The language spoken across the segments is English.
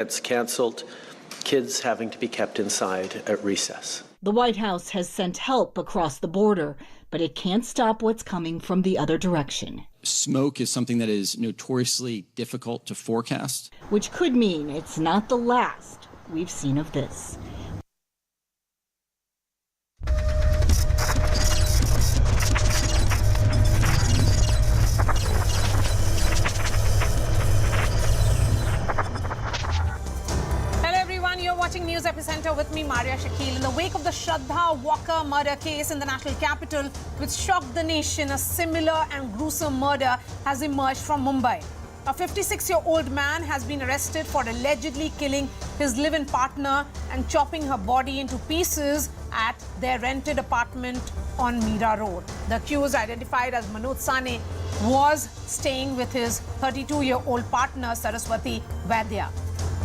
It's cancelled. Kids having to be kept inside at recess. The White House has sent help across the border, but it can't stop what's coming from the other direction. Smoke is something that is notoriously difficult to forecast. Which could mean it's not the last we've seen of this. Watching News Epicenter with me, Maria Shakil. In the wake of the Shraddha Walker murder case in the national capital, which shocked the nation, a similar and gruesome murder has emerged from Mumbai. A 56-year-old man has been arrested for allegedly killing his live-in partner and chopping her body into pieces at their rented apartment on Mira Road. The accused, identified as Manoj Sahani, was staying with his 32-year-old partner, Saraswati Vaidya.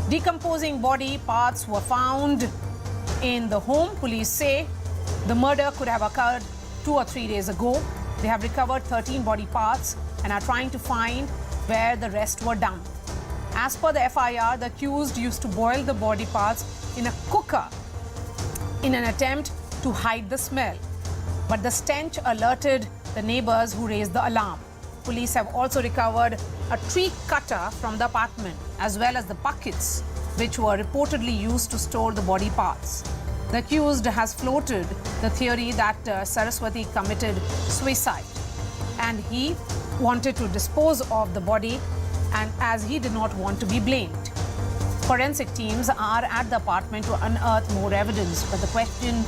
Decomposing body parts were found in the home. Police say the murder could have occurred 2 or 3 days ago. They have recovered 13 body parts and are trying to find where the rest were dumped. As per the FIR, the accused used to boil the body parts in a cooker in an attempt to hide the smell. But the stench alerted the neighbors, who raised the alarm. Police have also recovered a tree cutter from the apartment, as well as the buckets which were reportedly used to store the body parts. The accused has floated the theory that Saraswati committed suicide and he wanted to dispose of the body, and as he did not want to be blamed. Forensic teams are at the apartment to unearth more evidence, but the question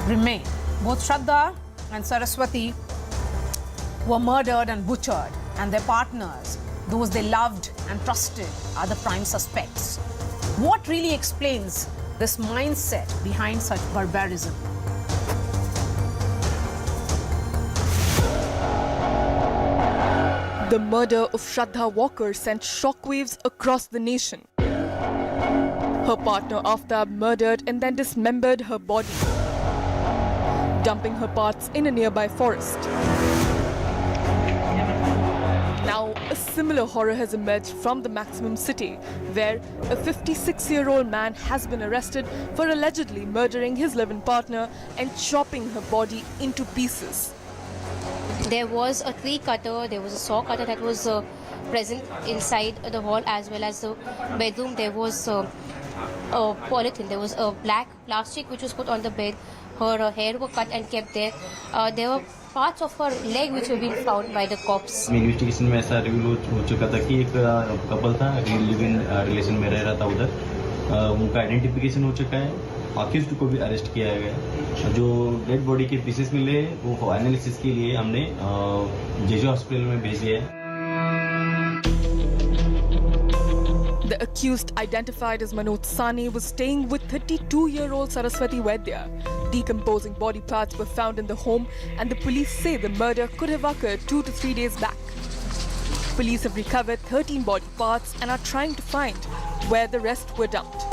remains. Both Shraddha and Saraswati were murdered and butchered, and their partners, those they loved and trusted, are the prime suspects. What really explains this mindset behind such barbarism? The murder of Shraddha Walker sent shockwaves across the nation. Her partner Aftab murdered and then dismembered her body, dumping her parts in a nearby forest. Now, a similar horror has emerged from the Maximum City, where a 56-year-old man has been arrested for allegedly murdering his live-in partner and chopping her body into pieces. There was a tree cutter, there was a saw cutter that was present inside the hall as well as the bedroom. There was a polythene, there was a black plastic which was put on the bed. Her hair were cut and kept there. There were parts of her leg which were being found by the cops. Investigation में ऐसा reveal हो चुका था कि एक couple था, live in relation में रह रहा था उधर. उनका आइडेंटिफिकेशन हो चुका है. अक्यूज्ड को भी अरेस्ट किया गया है. जो डेड बॉडी के पीसेस मिले वो एनालिसिस के लिए हमने जेजे हॉस्पिटल में भेजे हैं. The accused, identified as Manoj Sahani, was staying with 32-year-old Saraswati Vaidya. Decomposing body parts were found in the home, and the police say the murder could have occurred 2 to 3 days back. Police have recovered 13 body parts and are trying to find where the rest were dumped.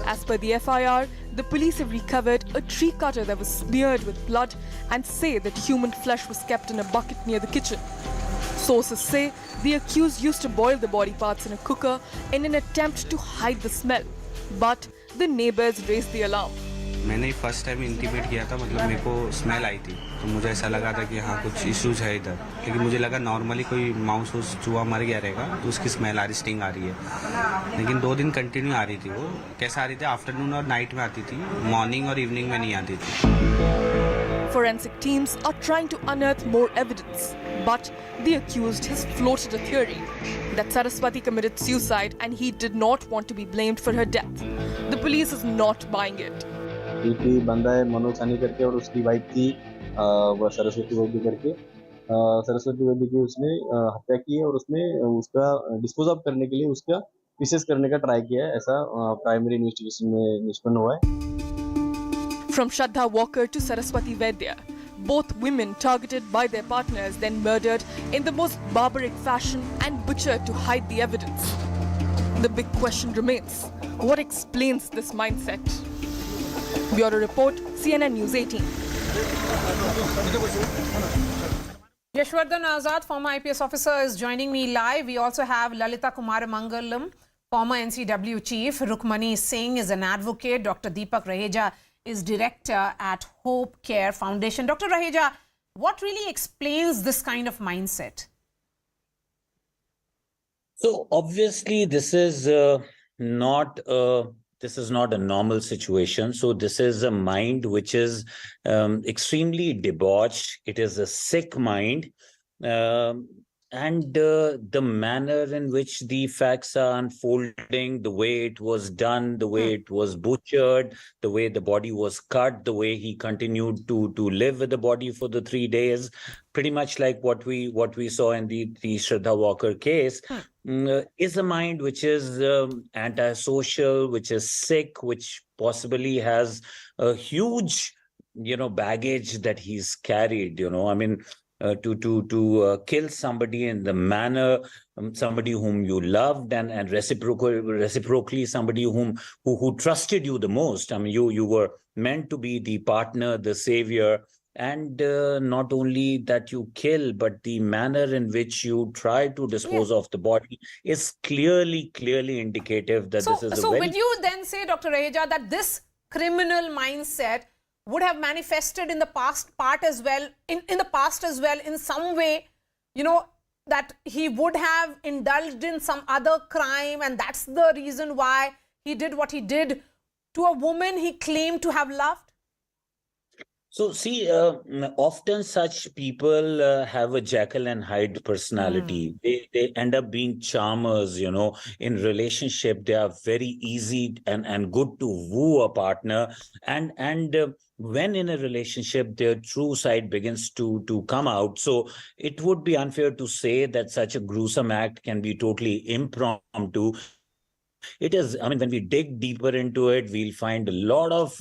As per the FIR, the police have recovered a tree cutter that was smeared with blood and say that human flesh was kept in a bucket near the kitchen. Sources say the accused used to boil the body parts in a cooker in an attempt to hide the smell. But the neighbors raised the alarm. मैंने first time intimate किया था, मतलब मेरे को smell आई थी तो मुझे ऐसा लगा था कि हाँ कुछ इश्यूज है इधर, लेकिन मुझे लगा नॉर्मली कोई माउस उस चूहा मर गया रहेगा तो उसकी स्मेल आ रही, स्टिंग आ रही है. लेकिन 2 दिन कंटिन्यू आ रही थी. वो कैसे आ रही थी? आफ्टरनून और नाइट में आती थी, मॉर्निंग और इवनिंग में नहीं आती थी. Forensic teams are trying to unearth more evidence, but the accused has floated a theory that Saraswati committed suicide and he did not want to be blamed for her death. The police is not buying it. एक बंदा है मनोज साहनी करके और उसकी wife थी वह सरस्वती वैद्य करके. सरस्वती वैद्य की उसने हत्या की है और उसने उसका डिस्पोज ऑफ करने के लिए उसका पीसेस करने का ट्राई किया है, ऐसा प्राइमरी इन्वेस्टिगेशन में निष्पन्न हुआ है. From Shraddha Walker to Saraswati Vaidya, both women targeted by their partners, then murdered in the most barbaric fashion and butchered to hide the evidence. The big question remains, what explains this mindset? Bureau Report, CNN News 18. Yashwardhan Azad, former IPS officer, is joining me live. We also have Lalita Kumar Mangalam, Former NCW Chief Rukmani Singh is an advocate. Dr. Deepak Raheja is director at Hope Care Foundation. Dr. Raheja, what really explains this kind of mindset? So obviously, this is not a normal situation. So this is a mind which is extremely debauched. It is a sick mind. And the manner in which the facts are unfolding, the way it was done, the way it was butchered, the way the body was cut, the way he continued to live with the body for the 3 days, pretty much like what we saw in the Shraddha Walker case, is a mind which is antisocial, which is sick, which possibly has a huge, baggage that he's carried. I mean, to kill somebody in the manner, somebody whom you loved, and reciprocally somebody who trusted you the most. I mean, you were meant to be the partner, the savior, and not only that you kill, but the manner in which you try to dispose of the body is clearly indicative that this is a very... So will you then say, Dr. Raheja, that this criminal mindset would have manifested in the past as well, in some way, that he would have indulged in some other crime, and that's the reason why he did what he did to a woman he claimed to have loved? So see, often such people have a Jekyll and Hyde personality. They end up being charmers, in relationship. They are very easy and good to woo a partner. And when in a relationship, their true side begins to come out. So it would be unfair to say that such a gruesome act can be totally impromptu. It is, I mean, when we dig deeper into it, we'll find a lot of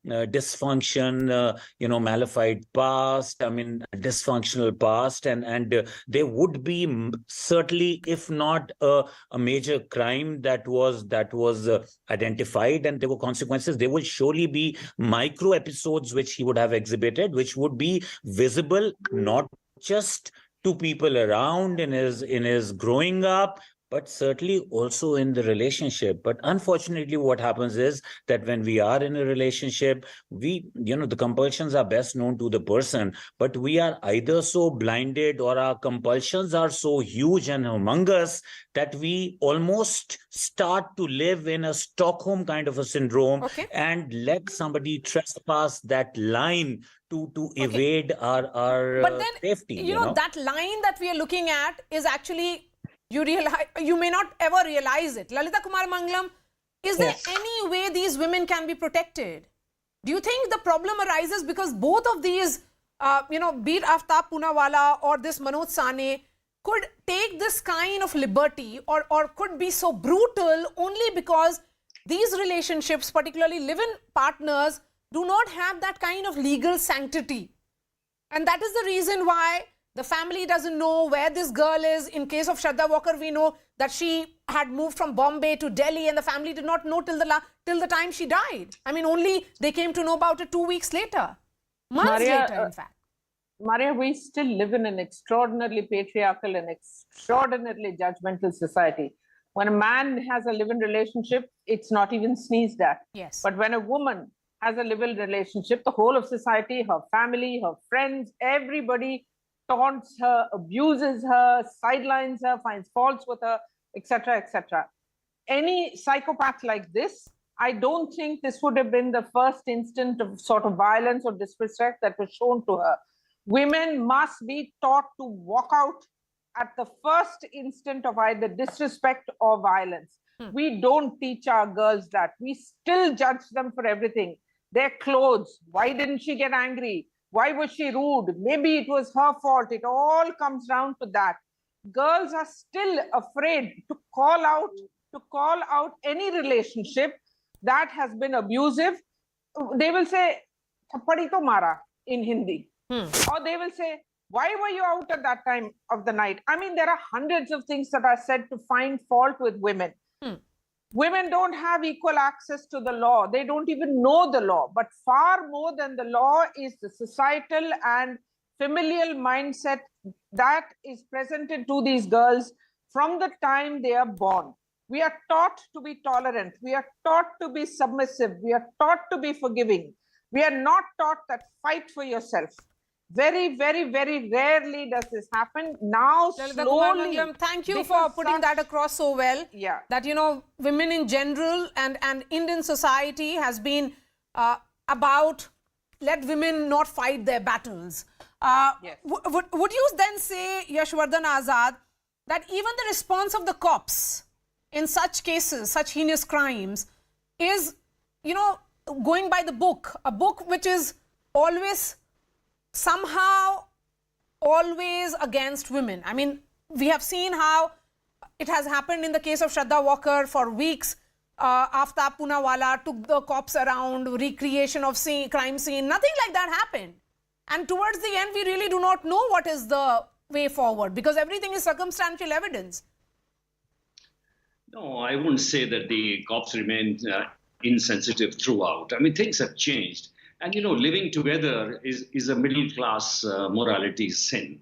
dysfunction, malified past, dysfunctional past, and there would be certainly, if not a major crime that was identified and there were consequences, there would surely be micro episodes which he would have exhibited, which would be visible not just to people around in his growing up, but certainly also in the relationship. But unfortunately, what happens is that when we are in a relationship, the compulsions are best known to the person, but we are either so blinded or our compulsions are so huge and humongous that we almost start to live in a Stockholm kind of a syndrome and let somebody trespass that line to evade our but then, safety. That line that we are looking at is actually... You may not ever realize it. Lalita Kumar Mangalam, is there any way these women can be protected? Do you think the problem arises because both of these, be it Aftab Poonawala or this Manoj Sahani, could take this kind of liberty or could be so brutal only because these relationships, particularly live-in partners, do not have that kind of legal sanctity? And that is the reason why the family doesn't know where this girl is. In case of Shraddha Walker, we know that she had moved from Bombay to Delhi and the family did not know till the time she died. I mean, only they came to know about it 2 weeks later. Months later, in fact. Maria, we still live in an extraordinarily patriarchal and extraordinarily judgmental society. When a man has a live-in relationship, it's not even sneezed at. Yes. But when a woman has a live-in relationship, the whole of society, her family, her friends, everybody taunts her, abuses her, sidelines her, finds faults with her, etc., etc. Any psychopath like this, I don't think this would have been the first instant of sort of violence or disrespect that was shown to her. Women must be taught to walk out at the first instant of either disrespect or violence. We don't teach our girls that. We still judge them for everything. Their clothes, why didn't she get angry? Why was she rude? Maybe it was her fault. It all comes down to that. Girls are still afraid to call out any relationship that has been abusive. They will say, "Thappadi to mara" in Hindi. Or they will say, "Why were you out at that time of the night?" I mean, there are hundreds of things that are said to find fault with women. Women don't have equal access to the law. They don't even know the law. But far more than the law is the societal and familial mindset that is presented to these girls from the time they are born. We are taught to be tolerant. We are taught to be submissive. We are taught to be forgiving. We are not taught that fight for yourself. Very, very, very rarely does this happen. Now, Lalita Kumar slowly. Mangalam, thank you for putting that across so well. Yeah. That, you know, women in general and Indian society has been about let women not fight their battles. Yes. Would you then say, Yashwardhan Azad, that even the response of the cops in such cases, such heinous crimes, is, you know, going by the book, a book which is always somehow always against women? I mean, we have seen how it has happened in the case of Shraddha Walker for weeks. Aftab Poonawalla took the cops around, recreation of crime scene, nothing like that happened. And towards the end, we really do not know what is the way forward because everything is circumstantial evidence. No, I wouldn't say that the cops remain insensitive throughout. I mean, things have changed. And, you know, living together is a middle-class morality sin.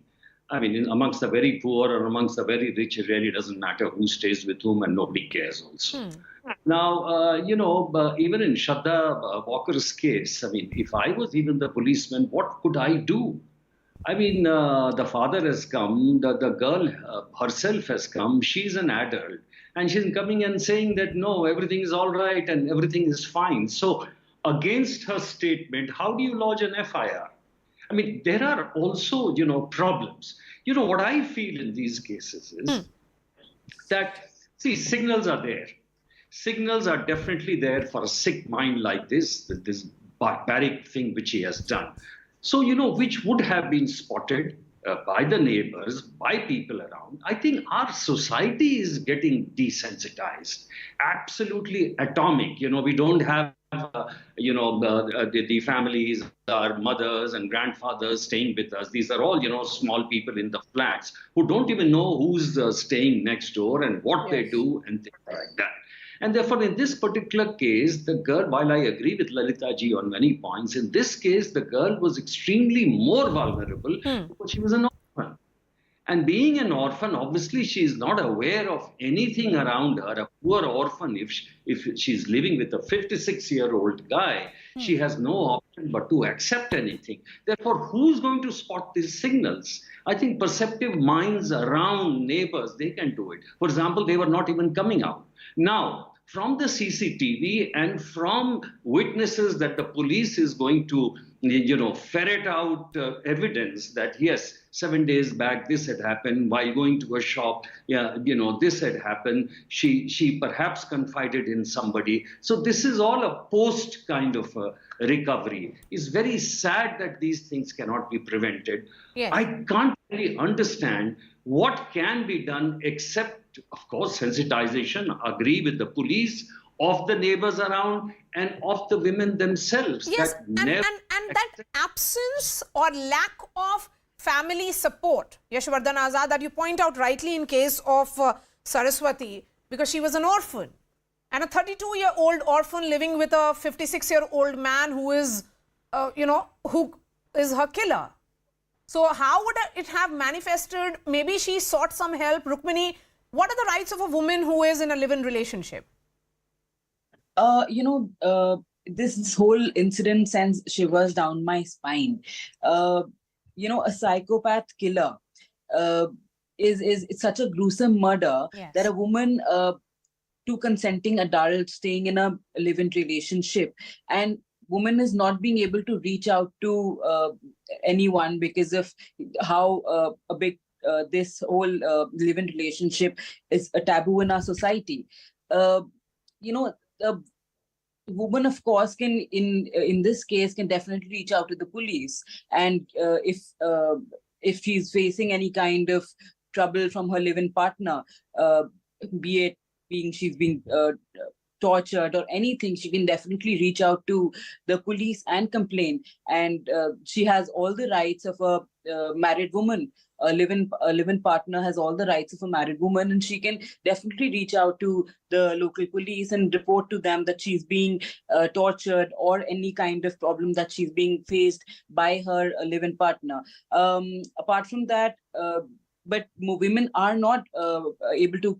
I mean, amongst the very poor or amongst the very rich, it really doesn't matter who stays with whom and nobody cares also. Now, you know, even in Shraddha Walker's case, I mean, if I was even the policeman, what could I do? I mean, the father has come, the girl herself has come, she's an adult, and she's coming and saying that, no, everything is all right and everything is fine. So against her statement, how do you lodge an FIR? I mean, there are also, you know, problems. You know, what I feel in these cases is that, see, signals are there. Signals are definitely there for a sick mind like this barbaric thing which he has done. So, you know, which would have been spotted by the neighbors, by people around. I think our society is getting desensitized, absolutely atomic. You know, we don't have, you know, the families, our mothers and grandfathers staying with us. These are all, you know, small people in the flats who don't even know who's staying next door and what they do and things like that. And therefore, in this particular case, the girl, while I agree with Lalita ji on many points, in this case, the girl was extremely more vulnerable because she was an orphan. And being an orphan, obviously, she is not aware of anything around her. A poor orphan, if she's living with a 56-year-old guy, she has no option but to accept anything. Therefore, who's going to spot these signals? I think perceptive minds around neighbors, they can do it. For example, they were not even coming out. Now, from the CCTV and from witnesses that the police is going to, you know, ferret out evidence that, yes, 7 days back, this had happened while going to a shop. Yeah, you know, this had happened. She perhaps confided in somebody. So this is all a post kind of recovery. It's very sad that these things cannot be prevented. Yes. I can't really understand what can be done except, of course, sensitization, agree with the police, of the neighbors around and of the women themselves. Yes, that and that absence or lack of family support, Yashwardhan Azad, that you point out rightly in case of Saraswati, because she was an orphan. And a 32-year-old orphan living with a 56-year-old man who is, you know, who is her killer. So how would it have manifested? Maybe she sought some help. Rukmini, what are the rights of a woman who is in a live-in relationship? You know, this whole incident sends shivers down my spine. You know, a psychopath killer is such a gruesome murder that a woman, two consenting adults staying in a live-in relationship, and woman is not being able to reach out to anyone because of how a big this whole live-in relationship is a taboo in our society. You know, the woman, of course, can in this case can definitely reach out to the police, and if she's facing any kind of trouble from her live-in partner, be it she's being tortured or anything, she can definitely reach out to the police and complain. And she has all the rights of a married woman. A live-in partner has all the rights of a married woman, and she can definitely reach out to the local police and report to them that she's being tortured or any kind of problem that she's being faced by her live-in partner. Apart from that, but women are not able to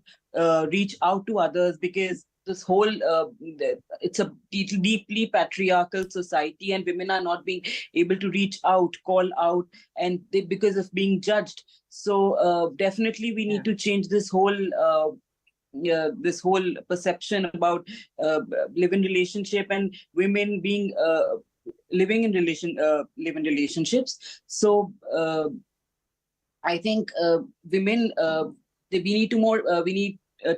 reach out to others because this whole it's a deeply patriarchal society, and women are not being able to reach out, call out, and because of being judged. So definitely we need to change this whole perception about live-in relationship and women being living in live-in relationships. So I think women we need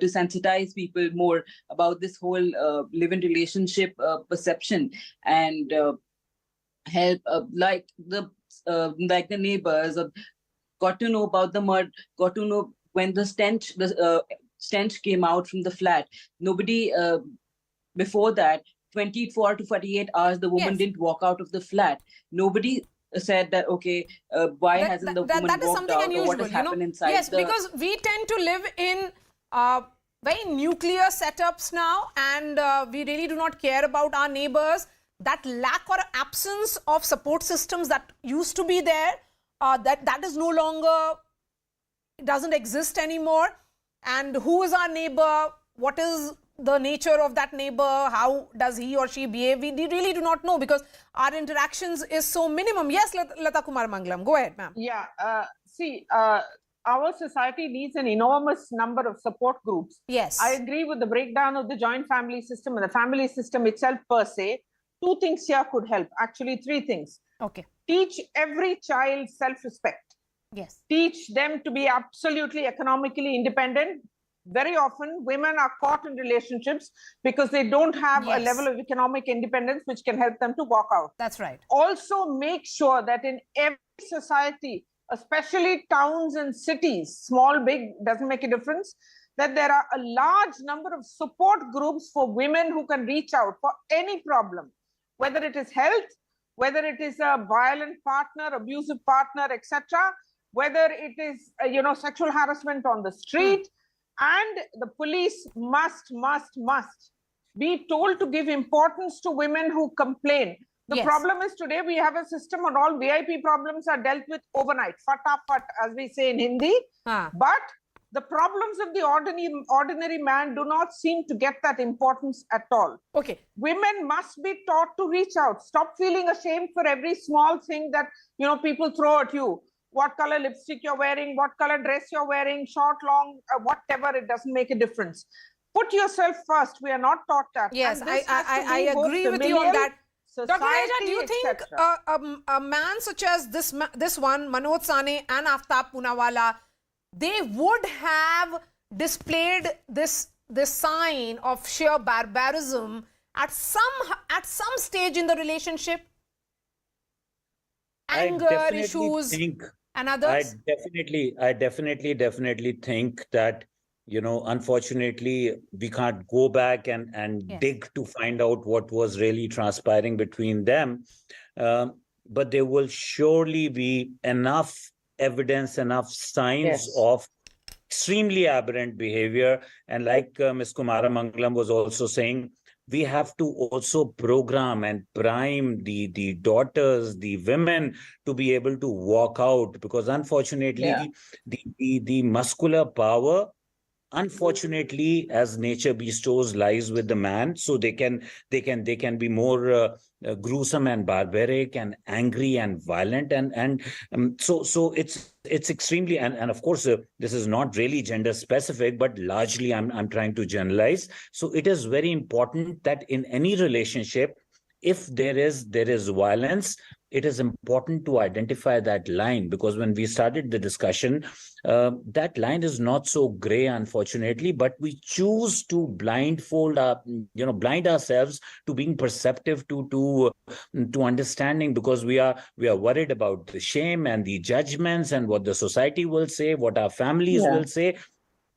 to sensitize people more about this whole live-in relationship perception, and help like the neighbors got to know about the mud, got to know when the stench came out from the flat. Nobody before that 24 to 48 hours the woman didn't walk out of the flat. Nobody said that, okay, why hasn't the woman that is walked something out, unusual, or what has happened inside? Yes, because we tend to live in very nuclear setups now, and we really do not care about our neighbors. That lack or absence of support systems that used to be there, that is no longer, doesn't exist anymore. And who is our neighbor? What is the nature of that neighbor? How does he or she behave? We really do not know because our interactions is so minimum. Yes, Lata Kumar Mangalam, go ahead, ma'am. Yeah, our society needs an enormous number of support groups. Yes. I agree with the breakdown of the joint family system and the family system itself per se. Two things here could help. Actually, three things. Okay. Teach every child self-respect. Yes. Teach them to be absolutely economically independent. Very often, women are caught in relationships because they don't have a level of economic independence which can help them to walk out. That's right. Also, make sure that in every society, especially towns and cities, small, big, doesn't make a difference, that there are a large number of support groups for women who can reach out for any problem, whether it is health, whether it is a violent partner, abusive partner, etc., whether it is, sexual harassment on the street. And the police must be told to give importance to women who complain. The problem is today we have a system and all VIP problems are dealt with overnight, fatafat, as we say in Hindi. But the problems of the ordinary man do not seem to get that importance at all. Okay. Women must be taught to reach out. Stop feeling ashamed for every small thing that, people throw at you. What color lipstick you're wearing, what color dress you're wearing, short, long, whatever, it doesn't make a difference. Put yourself first. We are not taught that. Yes, I agree with you on that. Dr. Neja, do you think a man such as this one, Manoj Sahani and Aftab Poonawala, they would have displayed this sign of sheer barbarism at some stage in the relationship? Anger issues and others? I definitely think that, unfortunately, we can't go back and dig to find out what was really transpiring between them. But there will surely be enough evidence, enough signs of extremely aberrant behavior. And like Ms. Kumara Mangalam was also saying, we have to also program and prime the daughters, the women to be able to walk out, because unfortunately the muscular power, unfortunately, as nature bestows, lies with the man. So they can be more gruesome and barbaric and angry and violent, and so it's extremely, and of course this is not really gender specific, but largely I'm trying to generalize. So it is very important that in any relationship, if there is violence, it is important to identify that line, because when we started the discussion, that line is not so gray, unfortunately, but we choose to blind ourselves to being perceptive, to understanding, because we are worried about the shame and the judgments and what the society will say, what our families will say.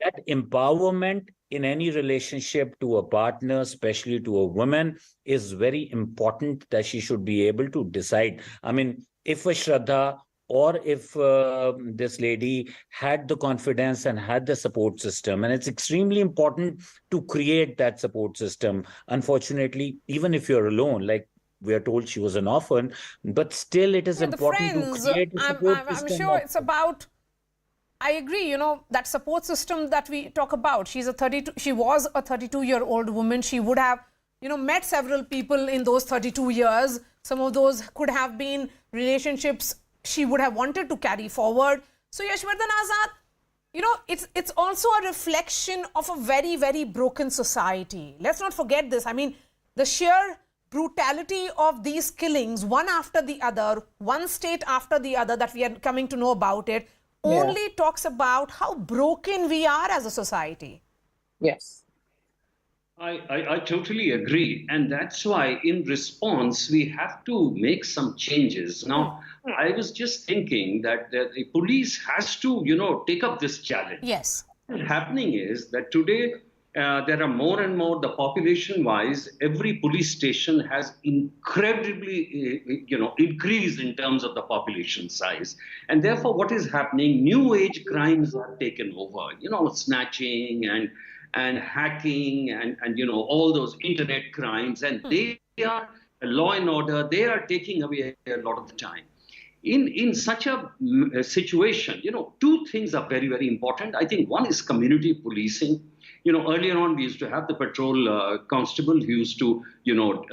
That empowerment in any relationship to a partner, especially to a woman, is very important, that she should be able to decide. I mean, if a Shraddha or if this lady had the confidence and had the support system, and it's extremely important to create that support system. Unfortunately, even if you're alone, like we are told she was an orphan, but still it is important to create a support system. I'm sure it's about I agree. You know, that support system that we talk about. She was a 32-year-old woman. She would have, you know, met several people in those 32 years. Some of those could have been relationships she would have wanted to carry forward. So Yashwardhan Azad, you know, it's also a reflection of a very, very broken society. Let's not forget this. I mean, the sheer brutality of these killings, one after the other, one state after the other, that we are coming to know about it, only talks about how broken we are as a society. Yes. I totally agree. And that's why in response, we have to make some changes. Now, I was just thinking that the police has to, you know, take up this challenge. Yes. What's happening is that today there are more and more, the population-wise, every police station has incredibly, you know, increased in terms of the population size. And therefore, what is happening, new age crimes are taken over, you know, snatching and hacking and you know, all those internet crimes. And they are law and order, they are taking away a lot of the time. In such a situation, you know, two things are very, very important. I think one is community policing. You know, earlier on, we used to have the patrol constable who used to, you know,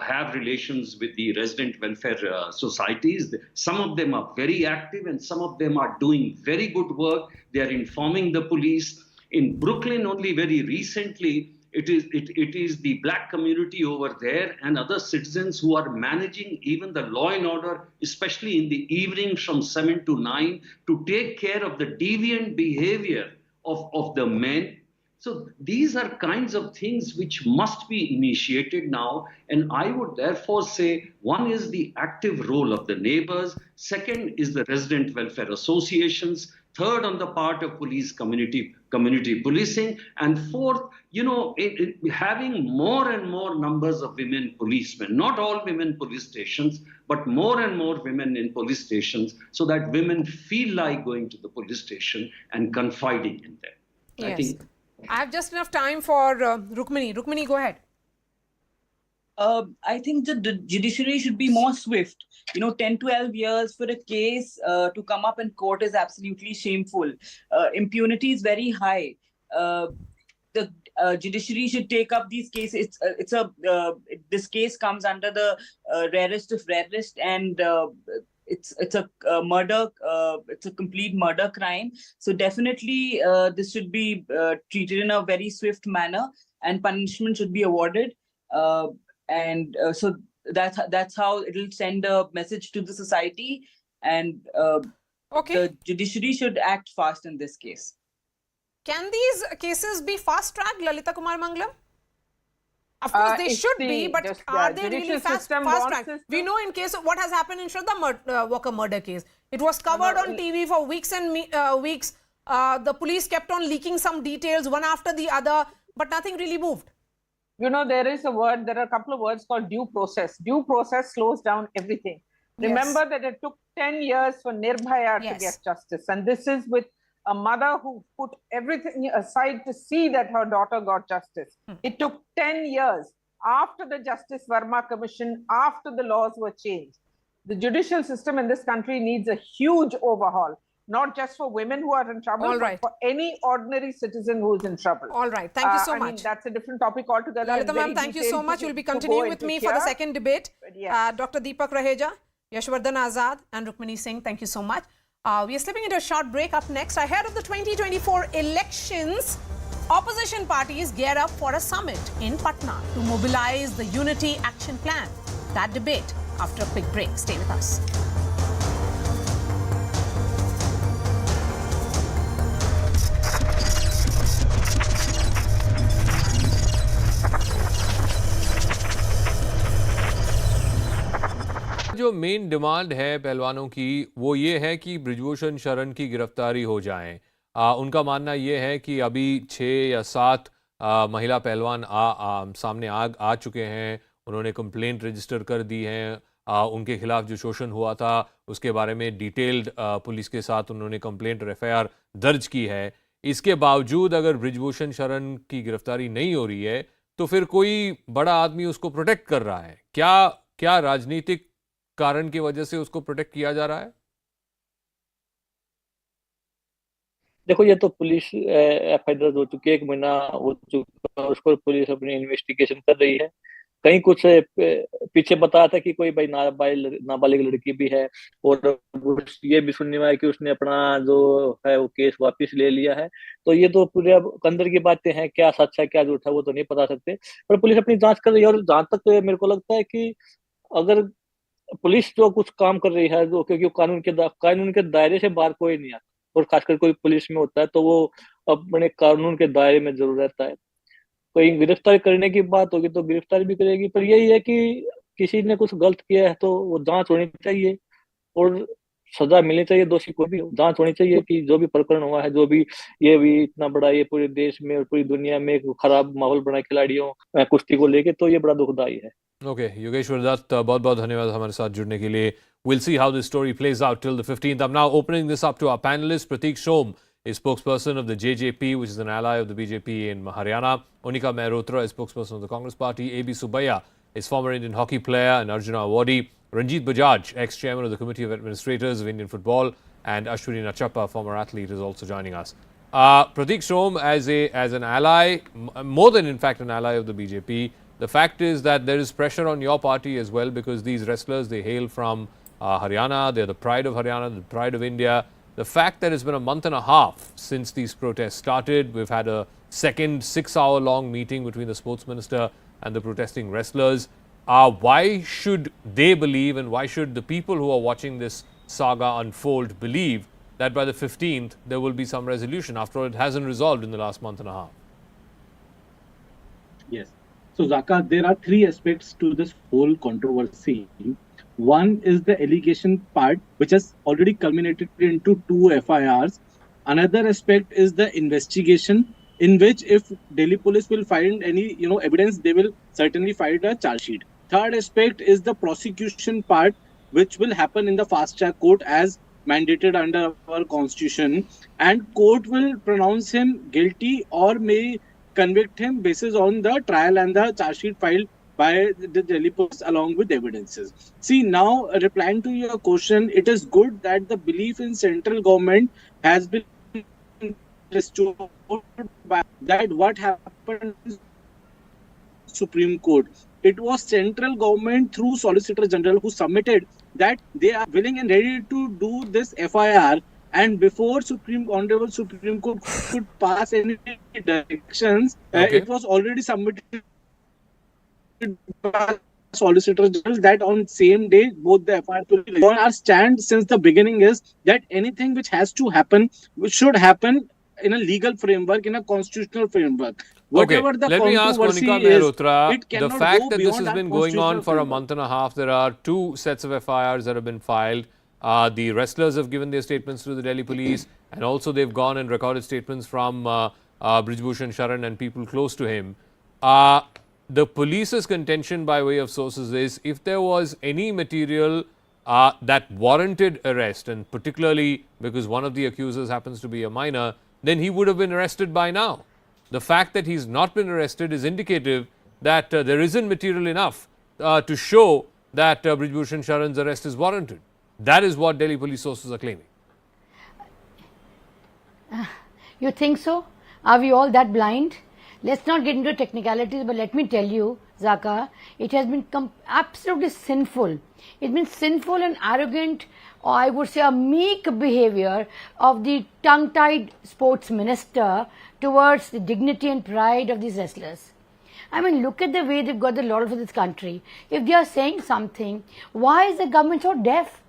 have relations with the resident welfare societies. Some of them are very active and some of them are doing very good work. They are informing the police. In Brooklyn, only very recently, it is the black community over there and other citizens who are managing even the law and order, especially in the evening from 7 to 9, to take care of the deviant behavior of the men. So these are kinds of things which must be initiated now. And I would therefore say, one is the active role of the neighbors. Second is the resident welfare associations. Third, on the part of police community policing. And fourth, you know, having more and more numbers of women policemen, not all women police stations, but more and more women in police stations, so that women feel like going to the police station and confiding in them. Yes. I have just enough time for Rukmini. Rukmini, go ahead. I think the judiciary should be more swift. You know, 10, 12 years for a case to come up in court is absolutely shameful. Impunity is very high. The judiciary should take up these cases. This case comes under the rarest of rarest, and it's a murder. It's a complete murder crime. So definitely, this should be treated in a very swift manner, and punishment should be awarded. So that's how it'll send a message to the society, and the judiciary should act fast in this case. Can these cases be fast-tracked, Lalita Kumar Mangalam? Of course, they should be, but are they really fast-tracked? We know in case of what has happened in Shraddha Walker murder case. It was covered on TV for weeks and weeks. The police kept on leaking some details, one after the other, but nothing really moved. You know, there are a couple of words called due process. Due process slows down everything. Remember that it took 10 years for Nirbhaya to get justice. And this is with a mother who put everything aside to see that her daughter got justice. It took 10 years after the Justice Verma Commission, after the laws were changed. The judicial system in this country needs a huge overhaul. Not just for women who are in trouble, but for any ordinary citizen who is in trouble. All right. Thank you so much. I mean, that's a different topic altogether. Lalita ma'am, thank you so much. You'll be continuing with me for the second debate. Dr. Deepak Raheja, Yashwardhan Azad and Rukmini Singh, thank you so much. We are slipping into a short break. Up next, ahead of the 2024 elections, opposition parties gear up for a summit in Patna to mobilize the Unity Action Plan. That debate after a quick break. Stay with us. जो main demand है पहलवानों की वो ये है कि बृजभूषण शरण की गिरफ्तारी हो जाए। उनका मानना ये है कि अभी 6 या 7 महिला पहलवान सामने आ चुके हैं। उन्होंने कंप्लेंट रजिस्टर कर दी है। उनके खिलाफ जो शोषण हुआ था उसके बारे में डिटेल्ड पुलिस के साथ उन्होंने कंप्लेंट और एफआईआर दर्ज की है। इसके बावजूद अगर बृजभूषण शरण की गिरफ्तारी नहीं हो रही है तो फिर कोई बड़ा आदमी उसको प्रोटेक्ट कर रहा है। क्या राजनीतिक कारण की वजह से उसको प्रोटेक्ट किया जा रहा है? देखो ये तो पुलिस एफआईआर दर्ज हो चुकी है, 1 महीना हो चुका है उसको, पुलिस अपनी इन्वेस्टिगेशन कर रही है। कहीं कुछ पीछे बताया था कि कोई भाई नाबालिग लड़की भी है, और ये भी सुनने में आया कि उसने अपना जो है वो केस वापस ले लिया है। तो ये तो पूरे अब अंदर की बातें हैं, क्या सच है क्या झूठ है वो तो नहीं बता सकते, पर पुलिस अपनी जांच कर रही है। और जहां तक तो मेरे को लगता है कि अगर पुलिस जो कुछ काम कर रही है, जो क्योंकि कानून के दायरे से बाहर कोई नहीं आता, और खासकर कोई पुलिस में होता है तो वो अपने कानून के दायरे में जरूर रहता है। कोई गिरफ्तार करने की बात होगी तो गिरफ्तार भी करेगी, पर यही है कि किसी ने कुछ गलत किया है तो वो जांच होनी चाहिए और सजा मिलनी चाहिए, दोषी को भी जांच होनी चाहिए कि जो भी प्रकरण हुआ है, जो भी ये भी इतना बड़ा ये पूरे देश में और पूरी दुनिया में एक खराब माहौल बना खिलाड़ियों कुश्ती को लेके, तो ये बड़ा दुखदायी है। Okay, Yogeshwar Dutt, बहुत बहुत धन्यवाद हमारे साथ जुड़ने के लिए. We'll see how this story plays out till the 15th. I'm now opening this up to our panelists. Pratik Shom is spokesperson of the JJP, which is an ally of the BJP in Haryana. Monika Mehrotra is spokesperson of the Congress Party. A.B. Subbiah is former Indian hockey player and Arjuna awardee. Ranjit Bajaj, ex-chairman of the Committee of Administrators of Indian Football, and Ashwini Nachappa, former athlete, is also joining us. Pratik Shom, as an ally, more than in fact an ally of the BJP, the fact is that there is pressure on your party as well, because these wrestlers, they hail from Haryana, they're the pride of Haryana, the pride of India. The fact that it's been a month and a half since these protests started, we've had a second 6-hour-long meeting between the sports minister and the protesting wrestlers. Why should they believe, and why should the people who are watching this saga unfold believe that by the 15th there will be some resolution? After all, it hasn't resolved in the last month and a half. Yes. So, Zaka, there are 3 aspects to this whole controversy. One is the allegation part, which has already culminated into 2 FIRs. Another aspect is the investigation, in which if Delhi police will find any evidence, they will certainly file a charge sheet. Third aspect is the prosecution part, which will happen in the fast track court as mandated under our constitution, and court will pronounce him guilty or may convict him basis on the trial and the charge sheet filed by the Delhi police along with evidences. See, now replying to your question, it is good that the belief in central government has been restored by that. What happened in Supreme Court? It was central government through Solicitor General who submitted that they are willing and ready to do this FIR, and before Honorable Supreme Court could pass any directions, it was already submitted by Solicitor General that on same day both the FIR will be. Our stand since the beginning is that anything which has to happen, which should happen in a legal framework, in a constitutional framework. Whatever the let me ask controversy Monika is, Mehrotra, it the cannot fact go that this beyond has our been going on constitutional for a framework. month and a half, there are 2 sets of FIRs that have been filed. The wrestlers have given their statements to the Delhi police, and also they've gone and recorded statements from Brijbhushan Sharan and people close to him. The police's contention by way of sources is, if there was any material that warranted arrest, and particularly because one of the accusers happens to be a minor, then he would have been arrested by now. The fact that he's not been arrested is indicative that there isn't material enough to show that Brijbhushan Sharan's arrest is warranted. That is what Delhi police sources are claiming. You think so? Are we all that blind? Let's not get into technicalities, but let me tell you, Zaka, it has been absolutely sinful. It's been sinful and arrogant, or I would say a meek behavior of the tongue-tied sports minister towards the dignity and pride of these wrestlers. I mean, look at the way they've got the laurels of this country. If they are saying something, why is the government so deaf?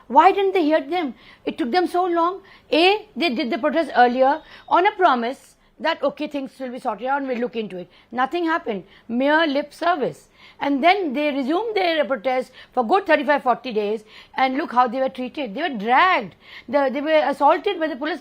Why didn't they hear them? It took them so long. They did the protest earlier on a promise that, okay, things will be sorted out and we'll look into it. Nothing happened. Mere lip service. And then they resumed their protest for good 35-40 days, and look how they were treated. They were dragged. They were assaulted by the police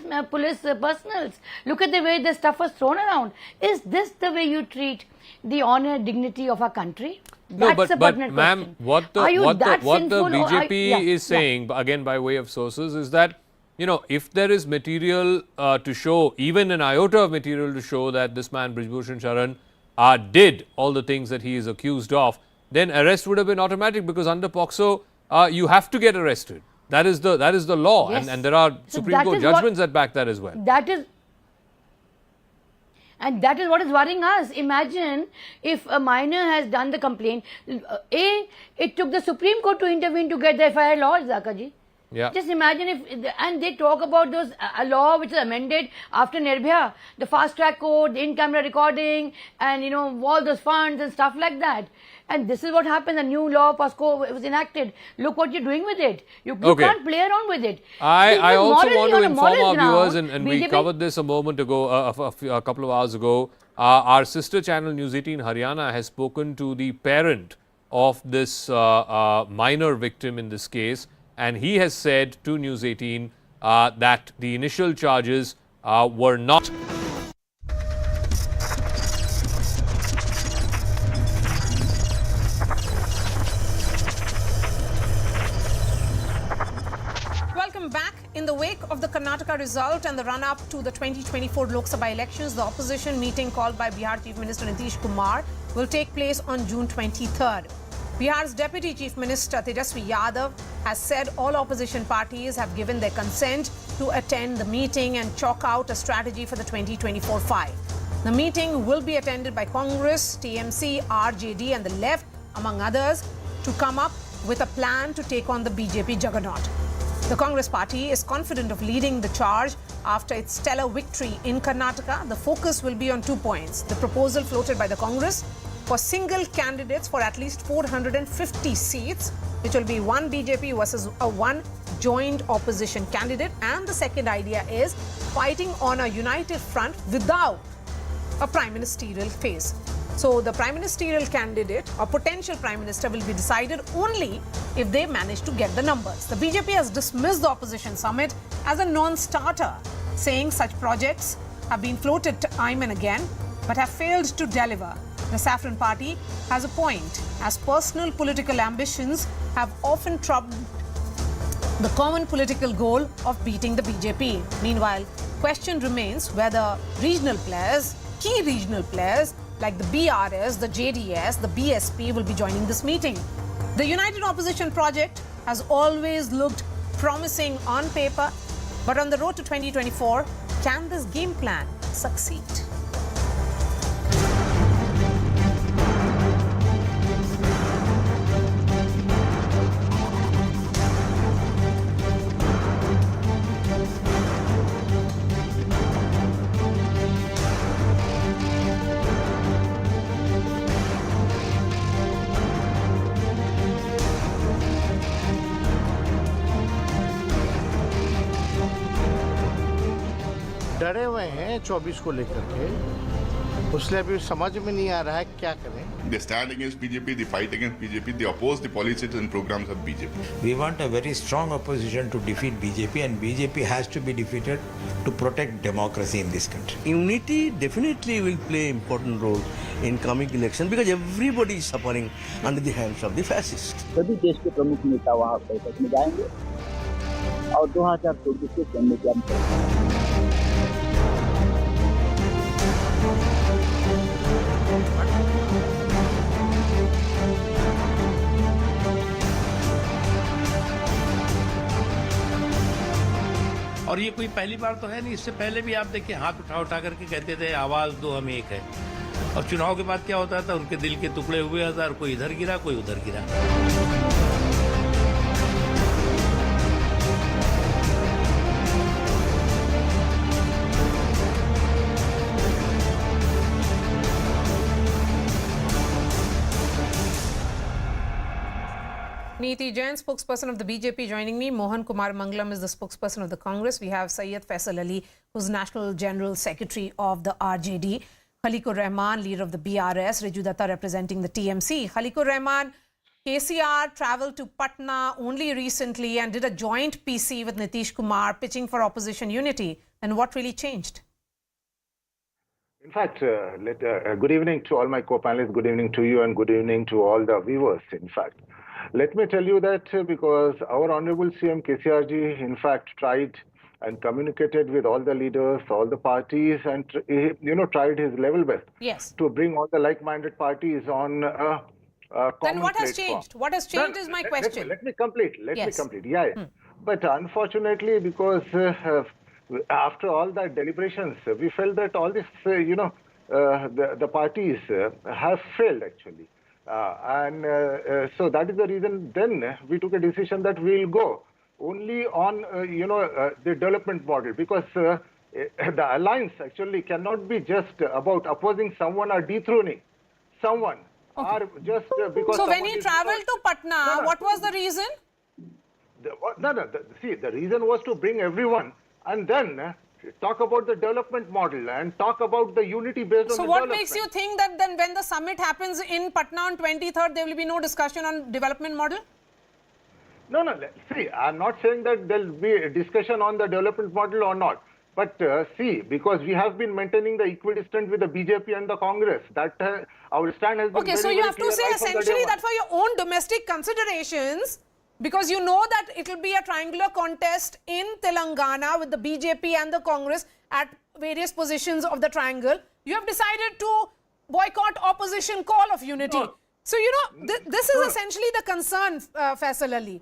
personals. Look at the way the stuff was thrown around. Is this the way you treat the honor and dignity of our country? No, That's but ma'am, what the BJP is saying, again by way of sources, is that, if there is material to show, even an iota of material to show that this man Brijbhushan Sharan did all the things that he is accused of, then arrest would have been automatic, because under POCSO you have to get arrested. That is the law, Yes. and there are So Supreme that Court is what- judgments that back that as well. That is what is worrying us. Imagine if a minor has done the complaint. It took the Supreme Court to intervene to get the FIR law, Zaka ji. Yeah. Just imagine if, and they talk about those a law which is amended after Nirbhaya, the fast track code, the in-camera recording, and all those funds and stuff like that. And this is what happened. The new law, PASCO, was enacted. Look what you're doing with it. You can't play around with it. I also want to inform our viewers, ground, and we BJP covered this a moment ago, a couple of hours ago. Our sister channel News 18 Haryana has spoken to the parent of this minor victim in this case, and he has said to News 18 that the initial charges were not. Welcome back. In the wake of the Karnataka result and the run-up to the 2024 Lok Sabha elections, the opposition meeting called by Bihar Chief Minister Nitish Kumar will take place on June 23rd. Bihar's Deputy Chief Minister Tejasvi Yadav has said all opposition parties have given their consent to attend the meeting and chalk out a strategy for the 2024 fight. The meeting will be attended by Congress, TMC, RJD and the left, among others, to come up with a plan to take on the BJP juggernaut. The Congress party is confident of leading the charge after its stellar victory in Karnataka. The focus will be on 2 points. The proposal floated by the Congress for single candidates for at least 450 seats, which will be one BJP versus one joint opposition candidate. And the second idea is fighting on a united front without a prime ministerial phase. So the prime ministerial candidate or potential prime minister will be decided only if they manage to get the numbers. The BJP has dismissed the opposition summit as a non-starter, saying such projects have been floated time and again but have failed to deliver. The Saffron Party has a point, as personal political ambitions have often troubled the common political goal of beating the BJP. Meanwhile, question remains whether regional players, key regional players like the BRS, the JDS, the BSP will be joining this meeting. The United Opposition Project has always looked promising on paper, but on the road to 2024, can this game plan succeed? डरे हुए हैं 24 को लेकर के, उसलिए अभी समझ में नहीं आ रहा है क्या करें. They stand against BJP, they fight against BJP, they oppose the policies and programs of BJP. We want a very strong opposition to defeat BJP, and BJP has to be defeated to protect democracy in this country. Unity definitely will play an important role in coming election because everybody is suffering under the hands of the fascists. सभी देश के प्रमुख नेता वहाँ बैठक में जाएंगे और 2024 के चुनाव की हम करेंगे. और ये कोई पहली बार तो है नहीं, इससे पहले भी आप देखिए हाथ उठा उठा करके कहते थे आवाज दो हम एक है, और चुनाव के बाद क्या होता था, उनके दिल के टुकड़े हुए हजार, कोई इधर गिरा कोई उधर गिरा. Neeti Jain, spokesperson of the BJP, joining me. Mohan Kumar Mangalam is the spokesperson of the Congress. We have Syed Faisal Ali, who's National General Secretary of the RJD. Khaliqur Rahman, leader of the BRS. Riju Datta representing the TMC. Khaliqur Rahman, KCR travelled to Patna only recently and did a joint PC with Nitish Kumar, pitching for opposition unity. And what really changed? In fact, good evening to all my co-panelists, good evening to you, and good evening to all the viewers, in fact. Let me tell you that because our Honorable CM KCRG, in fact, tried and communicated with all the leaders, all the parties, and, tried his level best to bring all the like-minded parties on a common Then what has platform. changed? What has changed is my question. Let me complete. Yeah. But unfortunately, because after all that deliberations, we felt that all this, the parties have failed actually. So that is the reason then we took a decision that we will go only on, the development model, because the alliance actually cannot be just about opposing someone or dethroning someone. Or just because so when he traveled to Patna, what was the reason? See, the reason was to bring everyone and then talk about the development model and talk about the unity based on So the what development. makes you think that then when the summit happens in Patna on 23rd, there will be no discussion on development model? No. See, I'm not saying that there will be a discussion on the development model or not. But see, because we have been maintaining the equidistant with the BJP and the Congress, that our stand has been Okay, so you have to say essentially that for your own domestic considerations, because you know that it will be a triangular contest in Telangana with the BJP and the Congress at various positions of the triangle, you have decided to boycott opposition call of unity. No. So, you know, this is essentially the concern, Faisal Ali,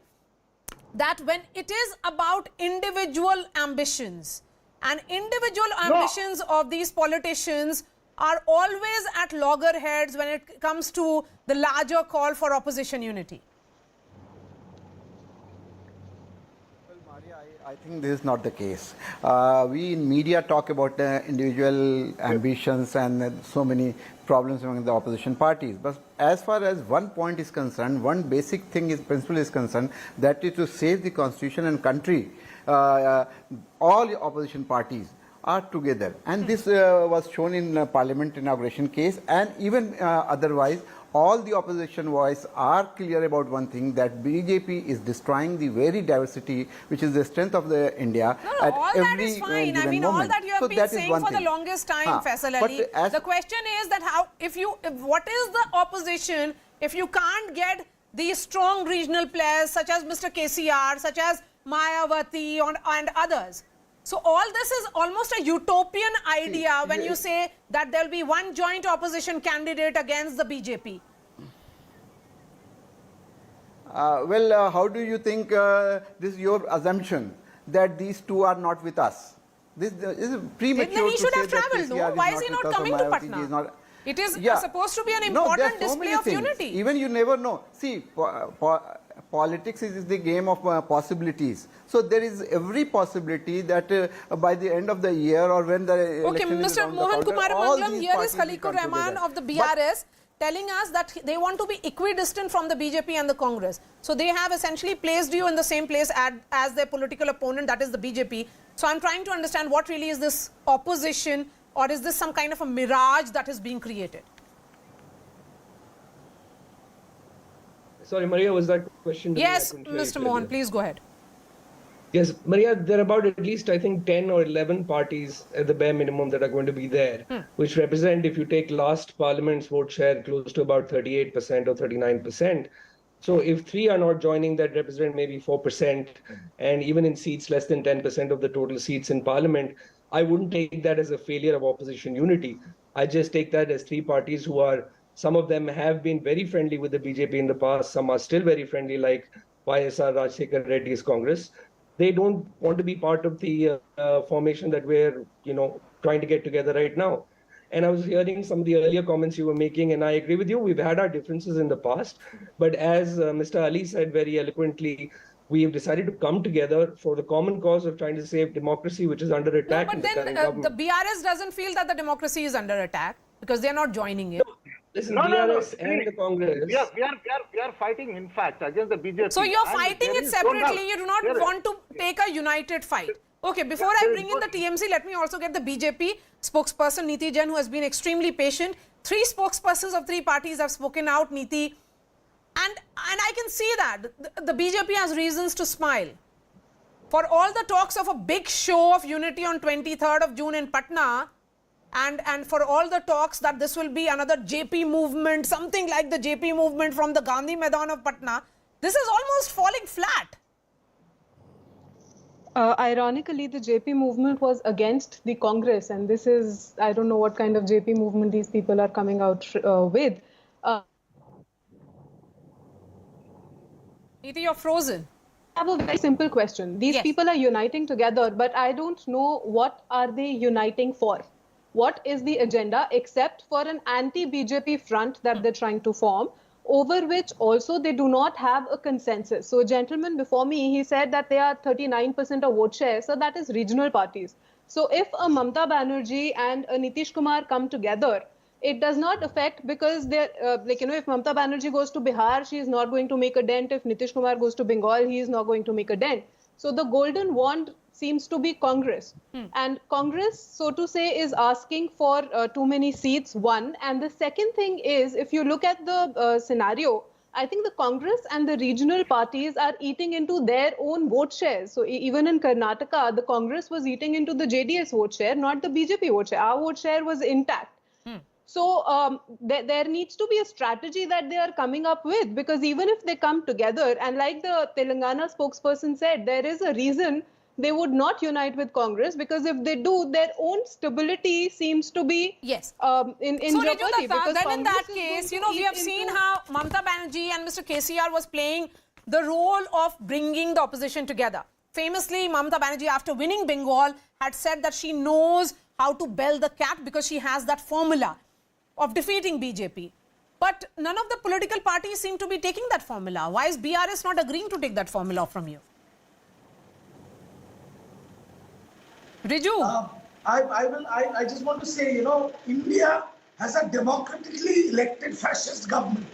that when it is about individual ambitions, and individual ambitions of these politicians are always at loggerheads when it comes to the larger call for opposition unity. I think this is not the case. We in media talk about individual ambitions and so many problems among the opposition parties. But as far as one point is concerned, one basic principle is concerned, that is to save the constitution and country. All the opposition parties are together, and this was shown in Parliament inauguration case, and even otherwise all the opposition voice are clear about one thing, that BJP is destroying the very diversity which is the strength of the India at all every that is fine. I mean, moment. all that you have been saying for the longest time, Faisal Ali. The question is that what is the opposition if you can't get these strong regional players such as Mr. KCR, such as Mayawati and others? So all this is almost a utopian idea when you say that there will be one joint opposition candidate against the BJP. How do you think this is your assumption that these two are not with us? This is premature. Then he should have travelled, no? Why is he not coming to Patna? It is supposed to be an important display of unity. Even you never know. See, politics is the game of possibilities. So there is every possibility that by the end of the year or when the election is Mr. Mohan Kumar Mangalam, here is Khaliqur Rahman of the BRS telling us that they want to be equidistant from the BJP and the Congress. So they have essentially placed you in the same place as their political opponent, that is the BJP. So I'm trying to understand what really is this opposition, or is this some kind of a mirage that is being created? Sorry, Maria, was that question? Yes, Mr. Mohan, please go ahead. Yes, Maria, there are about at least, I think, 10 or 11 parties at the bare minimum that are going to be there, which represent, if you take last parliament's vote share, close to about 38% or 39%. So if 3 are not joining, that represent maybe 4%, and even in seats less than 10% of the total seats in parliament, I wouldn't take that as a failure of opposition unity. I just take that as 3 parties who are, some of them have been very friendly with the BJP in the past, some are still very friendly, like YSR Rajshekhar Reddy's Congress. They don't want to be part of the formation that we're, trying to get together right now. And I was hearing some of the earlier comments you were making, and I agree with you. We've had our differences in the past, but as Mr. Ali said very eloquently, we have decided to come together for the common cause of trying to save democracy, which is under attack. No, but then the BRS doesn't feel that the democracy is under attack because they're not joining it. Listen, BRS and the Congress. We are fighting, in fact, against the BJP. So you're fighting it separately. You do not want to take a united fight. Okay, before I bring in the TMC, let me also get the BJP spokesperson, Neeti Jain, who has been extremely patient. 3 spokespersons of 3 parties have spoken out, Neeti. And I can see that the BJP has reasons to smile. For all the talks of a big show of unity on 23rd of June in Patna, and for all the talks that this will be another JP movement, something like the JP movement from the Gandhi Maidan of Patna, this is almost falling flat. Ironically, the JP movement was against the Congress, and this is, I don't know what kind of JP movement these people are coming out with. Neeti, you're frozen. have a very simple question. These people are uniting together, but I don't know what are they uniting for. What is the agenda except for an anti-BJP front that they're trying to form, over which also they do not have a consensus. So a gentleman before me, he said that they are 39% of vote share, so that is regional parties. So if a Mamata Banerjee and a Nitish Kumar come together, it does not affect because they're if Mamata Banerjee goes to Bihar, she is not going to make a dent. If Nitish Kumar goes to Bengal, he is not going to make a dent. So the golden wand seems to be Congress. And Congress, so to say, is asking for too many seats, one. And the second thing is, if you look at the scenario, I think the Congress and the regional parties are eating into their own vote shares. So even in Karnataka, the Congress was eating into the JDS vote share, not the BJP vote share. Our vote share was intact. So there needs to be a strategy that they are coming up with, because even if they come together, and like the Telangana spokesperson said, there is a reason they would not unite with Congress, because if they do, their own stability seems to be in So, jeopardy. Riju, then in that case, we have seen how Mamata Banerjee and Mr. KCR was playing the role of bringing the opposition together. Famously, Mamata Banerjee, after winning Bengal, had said that she knows how to bell the cat because she has that formula of defeating BJP. But none of the political parties seem to be taking that formula. Why is BRS not agreeing to take that formula from you? Riju? I just want to say, India has a democratically elected fascist government.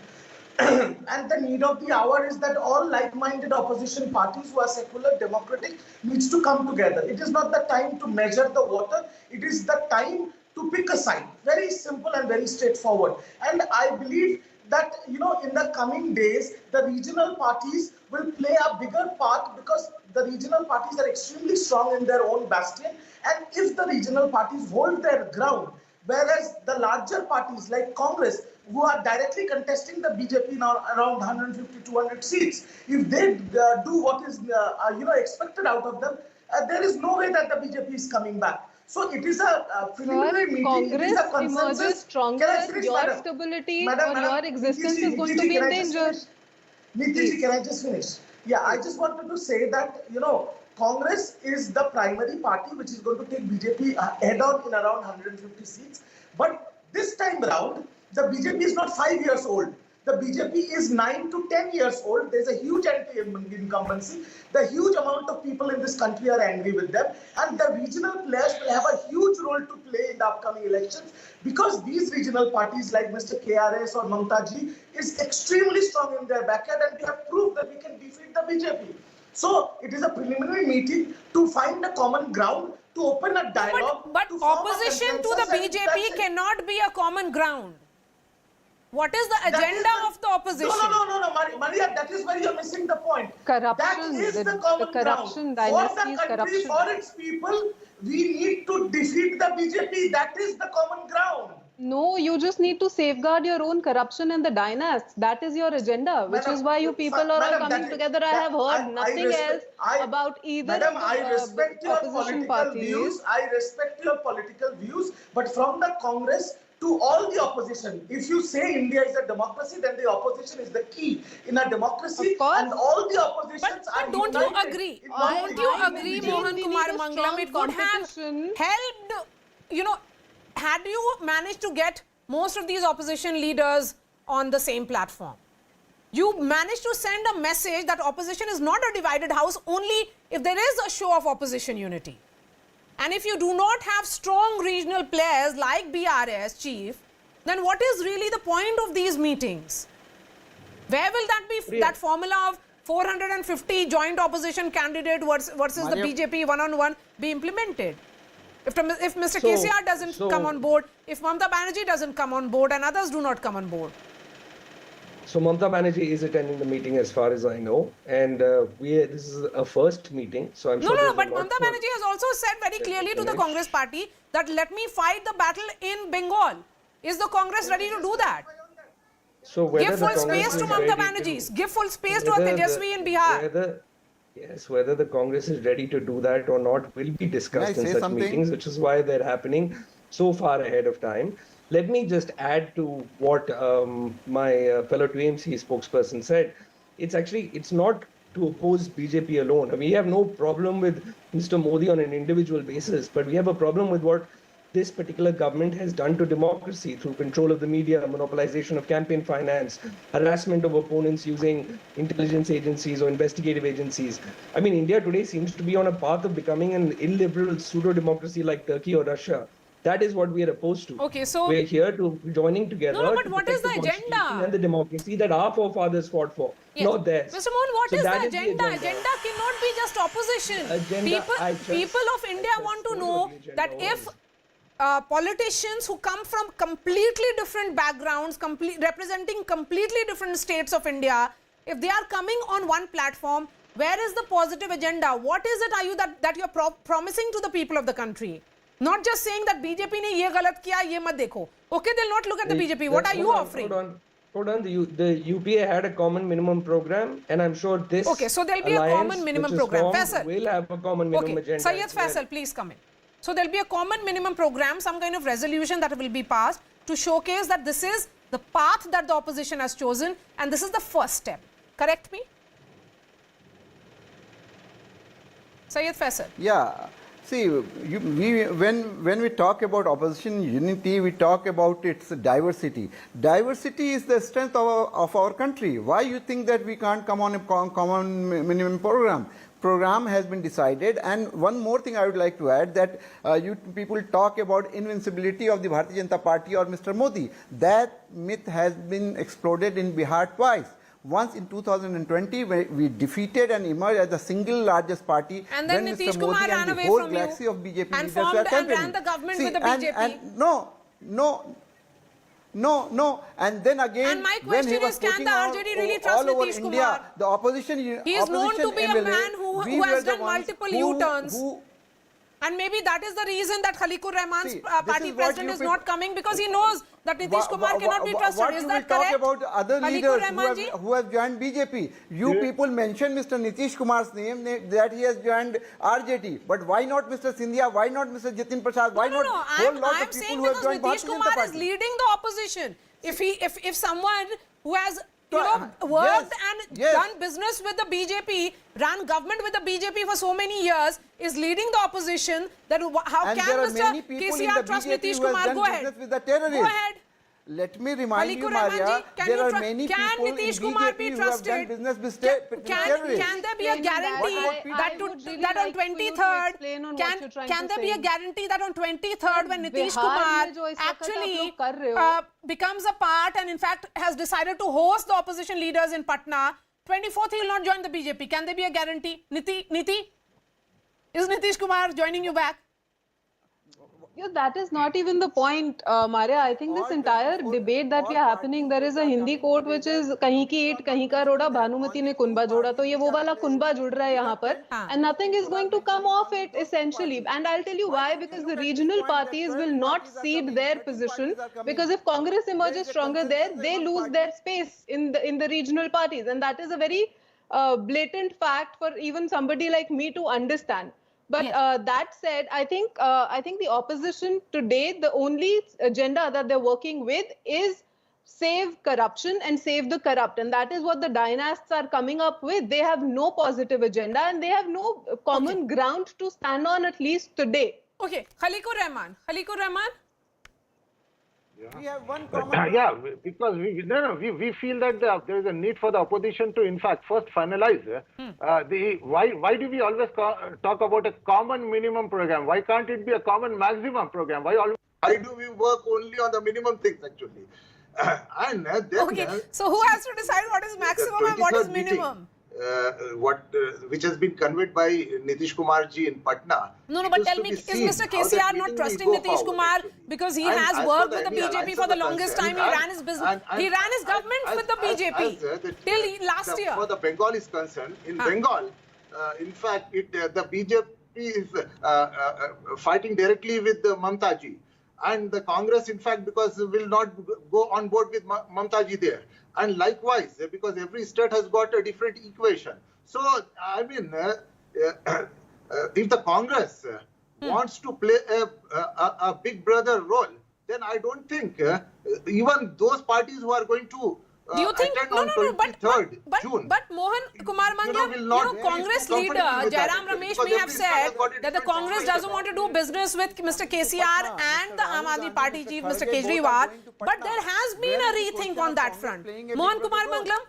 And the need of the hour is that all like-minded opposition parties who are secular, democratic, needs to come together. It is not the time to measure the water. It is the time to pick a side. Very simple and very straightforward. And I believe that, in the coming days, the regional parties will play a bigger part, because the regional parties are extremely strong in their own bastion. And if the regional parties hold their ground, whereas the larger parties like Congress, who are directly contesting the BJP now around 150, 200 seats, if they do what is expected out of them, there is no way that the BJP is coming back. So it is a preliminary meeting. Congress it is a consensus. emerges stronger, your stability or your existence is going to be in danger. Nitish, can I just finish? Yeah, I just wanted to say that, Congress is the primary party which is going to take BJP head on in around 150 seats. But this time around, the BJP is not 5 years old. The BJP is 9 to 10 years old. There's a huge anti-incumbency. The huge amount of people in this country are angry with them. And the regional players will have a huge role to play in the upcoming elections, because these regional parties like Mr. KRS or Mamata ji is extremely strong in their backyard, and they have proved that we can defeat the BJP. So it is a preliminary meeting to find a common ground, to open a dialogue. But opposition to the BJP cannot be a common ground. What is the agenda of the opposition? No, Maria, that is where you're missing the point. Corruption, that is the common corruption, ground. For the country, corruption. for its people, we need to defeat the BJP. That is the common ground. No, you just need to safeguard your own corruption and the dynasts. That is your agenda, which is why you people are all coming together. I have heard nothing else about either of the I respect your opposition political parties. views. I respect your political views. But from the Congress to all the opposition, if you say India is a democracy, then the opposition is the key in a democracy. And all the oppositions are Don't united. you agree? Don't you agree, Mohan Kumar Mangalam? It would have helped, had you managed to get most of these opposition leaders on the same platform. You managed to send a message that opposition is not a divided house only if there is a show of opposition unity. And if you do not have strong regional players like BRS, Chief, then what is really the point of these meetings? Where will that be, that formula of 450 joint opposition candidate versus the BJP one-on-one be implemented? If Mr. KCR doesn't come on board, if Mamata Banerjee doesn't come on board and others do not come on board. So Mamata Banerjee is attending the meeting as far as I know, and this is a first meeting. So I'm sure. No, but Mamata Banerjee has also said very clearly to the Congress party that let me fight the battle in Bengal. Is the Congress ready to do that? So give full space to Mamata Banerjee. Give full space to Tejasvi in Bihar. Yes, whether the Congress is ready to do that or not will be discussed in such meetings, which is why they're happening so far ahead of time. Let me just add to what my fellow TMC spokesperson said. It's not to oppose BJP alone. We have no problem with Mr. Modi on an individual basis, but we have a problem with what this particular government has done to democracy through control of the media, monopolization of campaign finance, harassment of opponents using intelligence agencies or investigative agencies. I mean, India today seems to be on a path of becoming an illiberal pseudo-democracy like Turkey or Russia. That is what we are opposed to. Okay, so we're here to joining together. No, but to what is protect the agenda? And the democracy that our forefathers fought for, Yes. not theirs. Mr. Mohan, what So is that the is the agenda? agenda. Agenda cannot be just opposition. People of India want to know that if politicians who come from completely different backgrounds, representing completely different states of India, if they are coming on one platform, where is the positive agenda? What is it, are you that you're promising to the people of the country? Not just saying that BJP ne ye galat kiya, ye mat dekho. Okay, they'll not look at the BJP. What are you offering? Hold on. The UPA had a common minimum program, and I'm sure this. Okay, so there'll be a common minimum program. Faisal will have a common minimum agenda. Syed Faisal, please come in. So there'll be a common minimum program, some kind of resolution that will be passed to showcase that this is the path that the opposition has chosen, and this is the first step. Correct me? Syed Faisal. Yeah. See, when we talk about opposition unity, we talk about its diversity. Diversity is the strength of our country. Why you think that we can't come on a common minimum program? Program has been decided, and one more thing I would like to add, that you people talk about invincibility of the Bharatiya Janata Party or Mr. Modi. That myth has been exploded in Bihar twice. Once in 2020, we defeated and emerged as the single largest party. And then Nitish Kumar ran away from you of BJP and formed and ran the government with the BJP. No. And then again, and my question is, can the RJD really trust Nitish Kumar? The opposition. He is known to be a man who has done multiple U-turns. And maybe that is the reason that Khalikur Rahman's party president is not coming, because he knows that Nitish Kumar cannot be trusted. Is that correct? Talk about other leaders who have joined BJP. You people mentioned Mr. Nitish Kumar's name, that he has joined RJD. But why not Mr. Sindhia? Why not Mr. Jitin Prasad? Why not whole lot of people who have joined Nitish Kumar is leading the opposition. If someone who has worked and done business with the BJP, ran government with the BJP for so many years, is leading the opposition, then how can Mr. KCR trust Nitish Kumar? Go ahead. Go ahead. Let me remind you, Maria, there are many people in BJP who have done business with terrorists. Can there be a guarantee that on 23rd, can there be a guarantee that on 23rd, when Nitish Kumar actually becomes a part and in fact has decided to host the opposition leaders in Patna, 24th he will not join the BJP? Can there be a guarantee? Niti? Is Nitish Kumar joining you back? That is not even the point, Maria. I think this entire debate that we are happening, there is a Hindi quote which is "Kahin ki eet, kahin ka roda, Bhanumati ne kunba joda." So ye wo wala kunba jud raha hai yahan par, and nothing is going to come off it essentially. And I'll tell you why: because the regional parties will not cede their position. Because if Congress emerges stronger there, they lose their space in the regional parties, and that is a very blatant fact for even somebody like me to understand. But that said, I think the opposition today, the only agenda that they're working with is save corruption and save the corrupt. And that is what the dynasts are coming up with. They have no positive agenda and they have no common ground to stand on, at least today. Okay, Khalikur Rahman. We have one common... because we feel that there is a need for the opposition to, in fact, first finalize why do we always talk about a common minimum program? Why can't it be a common maximum program? Why do we work only on the minimum things, actually? So who has to decide what is maximum and what is minimum? Which has been conveyed by Nitish Kumar ji in Patna. No, but tell me, is Mr. KCR not trusting Nitish Kumar because he has worked with the BJP for the longest time? He ran his business. He ran his government with the BJP till last year. For the Bengal is concerned, in Bengal, in fact, the BJP is fighting directly with Mamta ji. And the Congress, in fact, because will not go on board with Mamta ji there. And likewise, because every state has got a different equation. So, I mean, if the Congress wants to play a big brother role, then I don't think even those parties who are going to Do you think attend on 23rd June. But Mohan Kumar Mangalam, Congress leader Jairam Ramesh may have said that the Congress doesn't want to do business with Mr. KCR and the Aam Aadmi Party chief Mr. Kejriwal, but there has been a rethink on that front. Mohan Kumar Mangalam,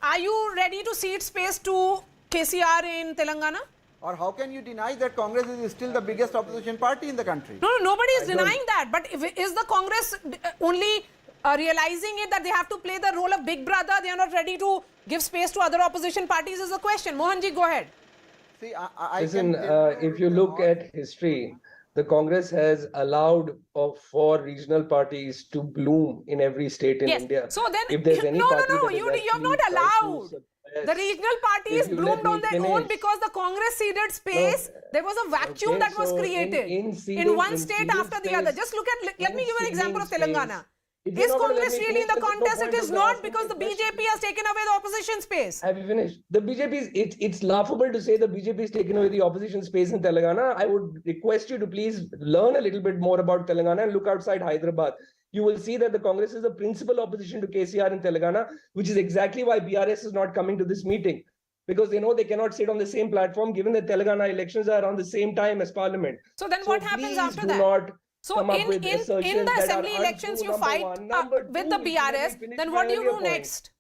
are you ready to cede space to KCR in Telangana? Or how can you deny that Congress is still the biggest opposition party in the country? No, nobody is denying that. But is the Congress only realizing it that they have to play the role of big brother? They are not ready to give space to other opposition parties is the question. Mohanji, go ahead. See, Listen, if you look at history, the Congress has allowed for regional parties to bloom in every state in India. So then, if there's any you have not allowed. The regional parties bloomed on their own because the Congress ceded space. There was a vacuum that was created in one state after the other. Just look at, let me give you an example of Telangana. Is Congress really in the contest? It is not, because the BJP has taken away the opposition space. Have you finished? The BJP, it's laughable to say the BJP has taken away the opposition space in Telangana. I would request you to please learn a little bit more about Telangana and look outside Hyderabad. You will see that the Congress is the principal opposition to KCR in Telangana, which is exactly why BRS is not coming to this meeting. Because they know they cannot sit on the same platform, given that Telangana elections are around the same time as Parliament. So then what happens after that? So in the assembly elections you fight with the BRS, then what do you do next?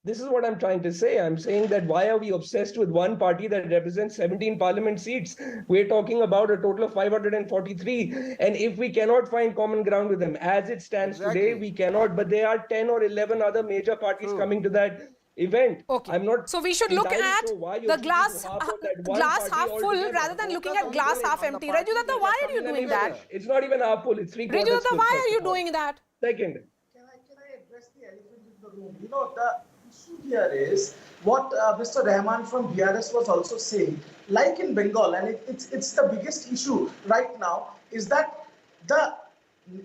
This is what I'm trying to say. I'm saying that why are we obsessed with one party that represents 17 parliament seats? We're talking about a total of 543. And if we cannot find common ground with them, as it stands today, we cannot. But there are 10 or 11 other major parties coming to that event. Okay. So we should look at the glass half full rather than looking at glass half empty. Rajudatta, why are you doing that? It's not even half full. It's 3/4 full. Rajudatta, why are you doing that? Second. Can I address the elephant in the room? The issue here is what Mr. Rahman from BRS was also saying. Like in Bengal, and it's the biggest issue right now, is that the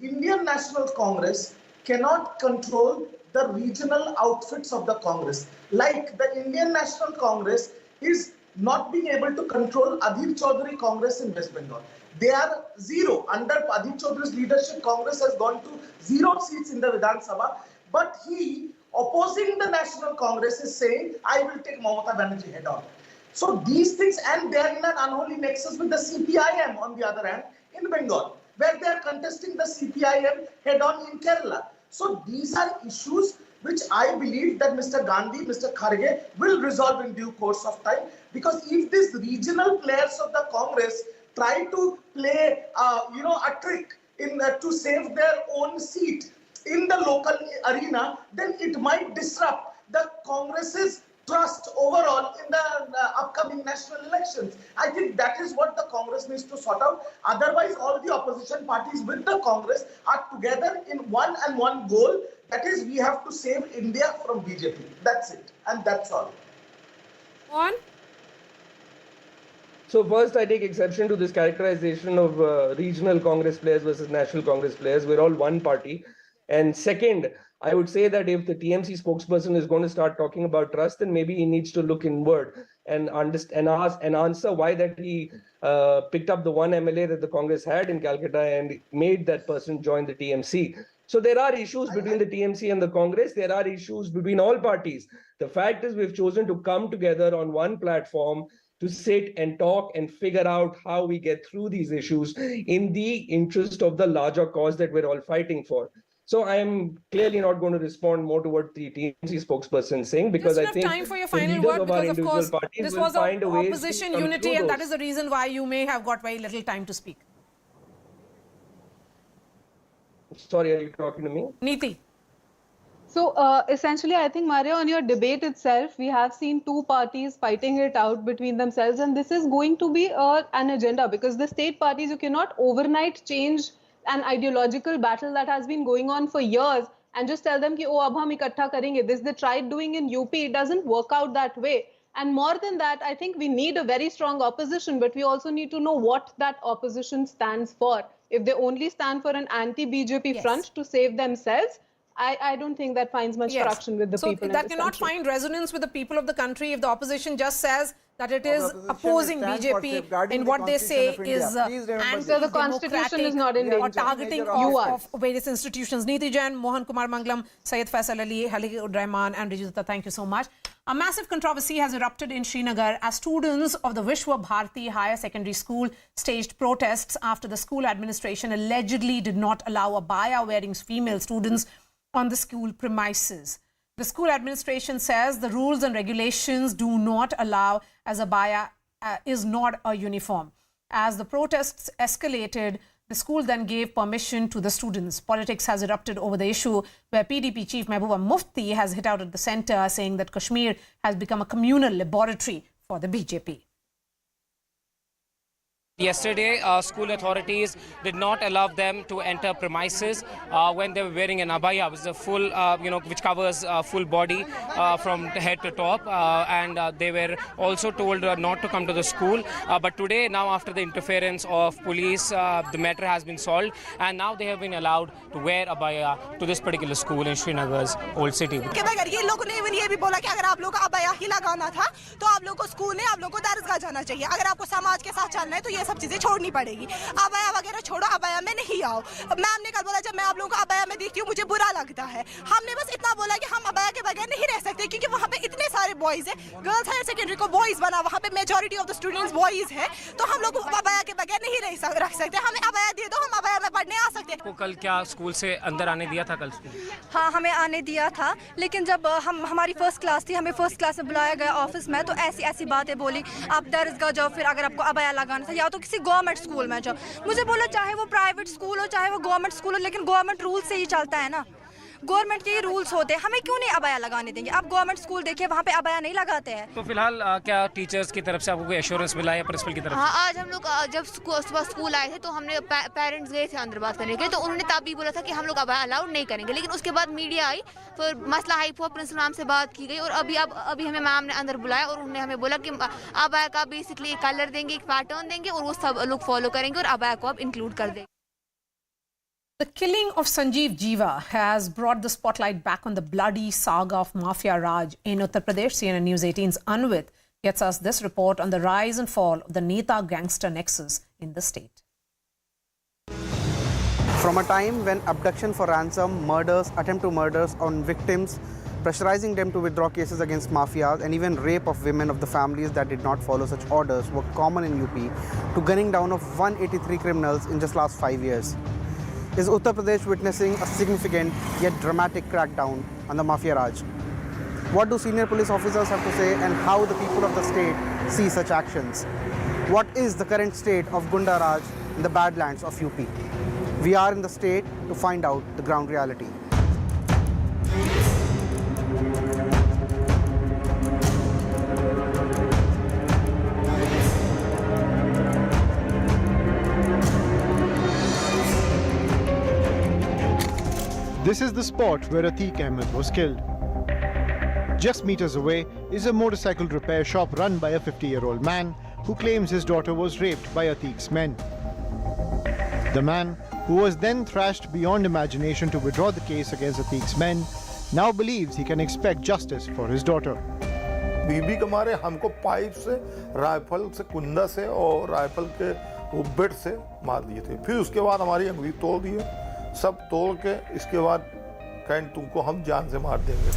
Indian National Congress cannot control the regional outfits of the Congress. Like the Indian National Congress is not being able to control Adhir Chaudhary Congress in West Bengal. They are 0. Under Adhir Chaudhary's leadership, Congress has gone to 0 seats in the Vidhan Sabha. But he, opposing the National Congress, is saying, I will take Mamata Banerjee head on. So these things, and they are in an unholy nexus with the CPIM on the other hand in Bengal, where they are contesting the CPIM head on in Kerala. So these are issues which I believe that Mr. Gandhi, Mr. Kharge will resolve in due course of time. Because if these regional players of the Congress try to play, a trick to save their own seat in the local arena, then it might disrupt the Congress's trust overall in the upcoming national elections. I think that is what the Congress needs to sort out. Otherwise, all the opposition parties with the Congress are together in one goal. That is, we have to save India from BJP. That's it. And that's all. On. So first, I take exception to this characterization of regional Congress players versus national Congress players. We're all one party. And second, I would say that if the TMC spokesperson is going to start talking about trust, then maybe he needs to look inward and ask and answer why that he picked up the one MLA that the Congress had in Calcutta and made that person join the TMC. So there are issues between the TMC and the Congress. There are issues between all parties. The fact is we've chosen to come together on one platform to sit and talk and figure out how we get through these issues in the interest of the larger cause that we're all fighting for. So I am clearly not going to respond more to what the TMC spokesperson is saying, because I think time for your final word, because of course this was an opposition unity, and that is the reason why you may have got very little time to speak. Sorry, are you talking to me? Neeti. So essentially, I think, Maria, on your debate itself, we have seen two parties fighting it out between themselves, and this is going to be an agenda, because the state parties, you cannot overnight change an ideological battle that has been going on for years and just tell them ki, oh, ab hum ikattha karenge. This they tried doing in UP. It doesn't work out that way. And more than that, I think we need a very strong opposition, but we also need to know what that opposition stands for. If they only stand for an anti-BJP front to save themselves, I don't think that finds much traction with the people in that this cannot country. find resonance with the people of the country if the opposition just says that it is opposing BJP in what they say is So the constitution is not in danger. or targeting of various institutions. Neeti Jain, Mohan Kumar Mangalam, Syed Faisal Ali, Halil Rahman and Riju Dutta, thank you so much. A massive controversy has erupted in Srinagar as students of the Vishwa Bharati Higher Secondary School staged protests after the school administration allegedly did not allow abaya wearing female students on the school premises. The school administration says the rules and regulations do not allow, as abaya is not a uniform. As the protests escalated, the school then gave permission to the students. Politics has erupted over the issue, where PDP chief Mehbooba Mufti has hit out at the centre, saying that Kashmir has become a communal laboratory for the BJP. Yesterday, school authorities did not allow them to enter premises when they were wearing an abaya, which is a full, which covers full body from head to top, and they were also told not to come to the school. But today, now after the interference of police, the matter has been solved, and now they have been allowed to wear abaya to this particular school in Srinagar's old city. ये लोगों ने even ये भी बोला कि अगर आप लोगों को अबाया ही लगाना था तो आप लोगों को स्कूल नहीं, आप लोगों को दरगाह जाना चाहिए. अगर आपको समाज के साथ चलना है तो ये सब चीजें छोड़नी पड़ेगी. अबाया वगैरह छोड़ो, अबाया में नहीं आओ. मैम ने कल बोला जब मैं आप लोगों को अबाया में देखती हूँ मुझे बुरा लगता है. हमने बस इतना बोला कि हम अबाया के बगैर नहीं रह सकते क्योंकि वहाँ पे इतने सारे बॉयज है. गर्ल्स हायर सेकेंडरी को बॉयज बना, वहाँ पे majority of the students boys है, तो हम लोग अबाया के बगैर नहीं रख सकते. हमें अबाया दे दो, हम अबाया में पढ़ने आ सकते हैं. कल क्या स्कूल से अंदर आने दिया था कल स्कूल? हाँ, हमें आने दिया था, लेकिन जब हमारी फर्स्ट क्लास थी, हमें फर्स्ट क्लास में बुलाया गया ऑफिस में, तो ऐसी ऐसी बातें बोली, आप दरगाह जाओ, फिर अगर आपको अबाया लगाना था या तो किसी गवर्नमेंट स्कूल में जाओ. मुझे बोला चाहे वो प्राइवेट स्कूल हो चाहे वो गवर्नमेंट स्कूल हो, लेकिन गवर्नमेंट रूल से ही चलता है ना. गवर्नमेंट के रूल्स होते हैं, हमें क्यों नहीं अबाया लगाने देंगे? आप गवर्नमेंट स्कूल देखिए, वहाँ पे अबाया नहीं लगाते हैं. तो फिलहाल क्या टीचर्स की तरफ से आपको कोई एश्योरेंस मिला या प्रिंसिपल की तरफ से? हाँ, आज हम लोग जब सुबह स्कूल आए थे तो हमने पेरेंट्स गए थे अंदर बात करने के, तो उन्होंने तब भी बोला था कि हम लोग अबाया अलाउड नहीं करेंगे. लेकिन उसके बाद मीडिया आई, फिर मसला हाई हुआ, प्रिंसिपल मैम से बात की गई और अभी हमें मैम ने अंदर बुलाया और उन्होंने हमें बोला कि अबाया का बेसिकली एक कलर देंगे, एक पैटर्न देंगे और वो सब लोग फॉलो करेंगे और अबाया को अब इंक्लूड कर देंगे. The killing of Sanjeev Jiva has brought the spotlight back on the bloody saga of Mafia Raj in Uttar Pradesh. CNN News 18's Anvit gets us this report on the rise and fall of the Neta gangster nexus in the state. From a time when abduction for ransom, murders, attempt to murders on victims, pressurizing them to withdraw cases against mafias, and even rape of women of the families that did not follow such orders were common in UP, to gunning down of 183 criminals in just last 5 years. Is Uttar Pradesh witnessing a significant yet dramatic crackdown on the Mafia Raj? What do senior police officers have to say and how the people of the state see such actions? What is the current state of Gunda Raj in the Badlands of UP? We are in the state to find out the ground reality. This is the spot where Atiq Ahmed was killed. Just meters away is a motorcycle repair shop run by a 50-year-old man who claims his daughter was raped by Atiq's men. The man, who was then thrashed beyond imagination to withdraw the case against Atiq's men, now believes he can expect justice for his daughter. बीबी के मारे हमको pipe से, rifle से, कुंदा से और rifle के वो बेट से मार दिए थे. फिर उसके बाद हमारी अंगुली तोड़ दिए, सब तोड़ के इसके बाद कहीं तुमको हम जान से मार देंगे.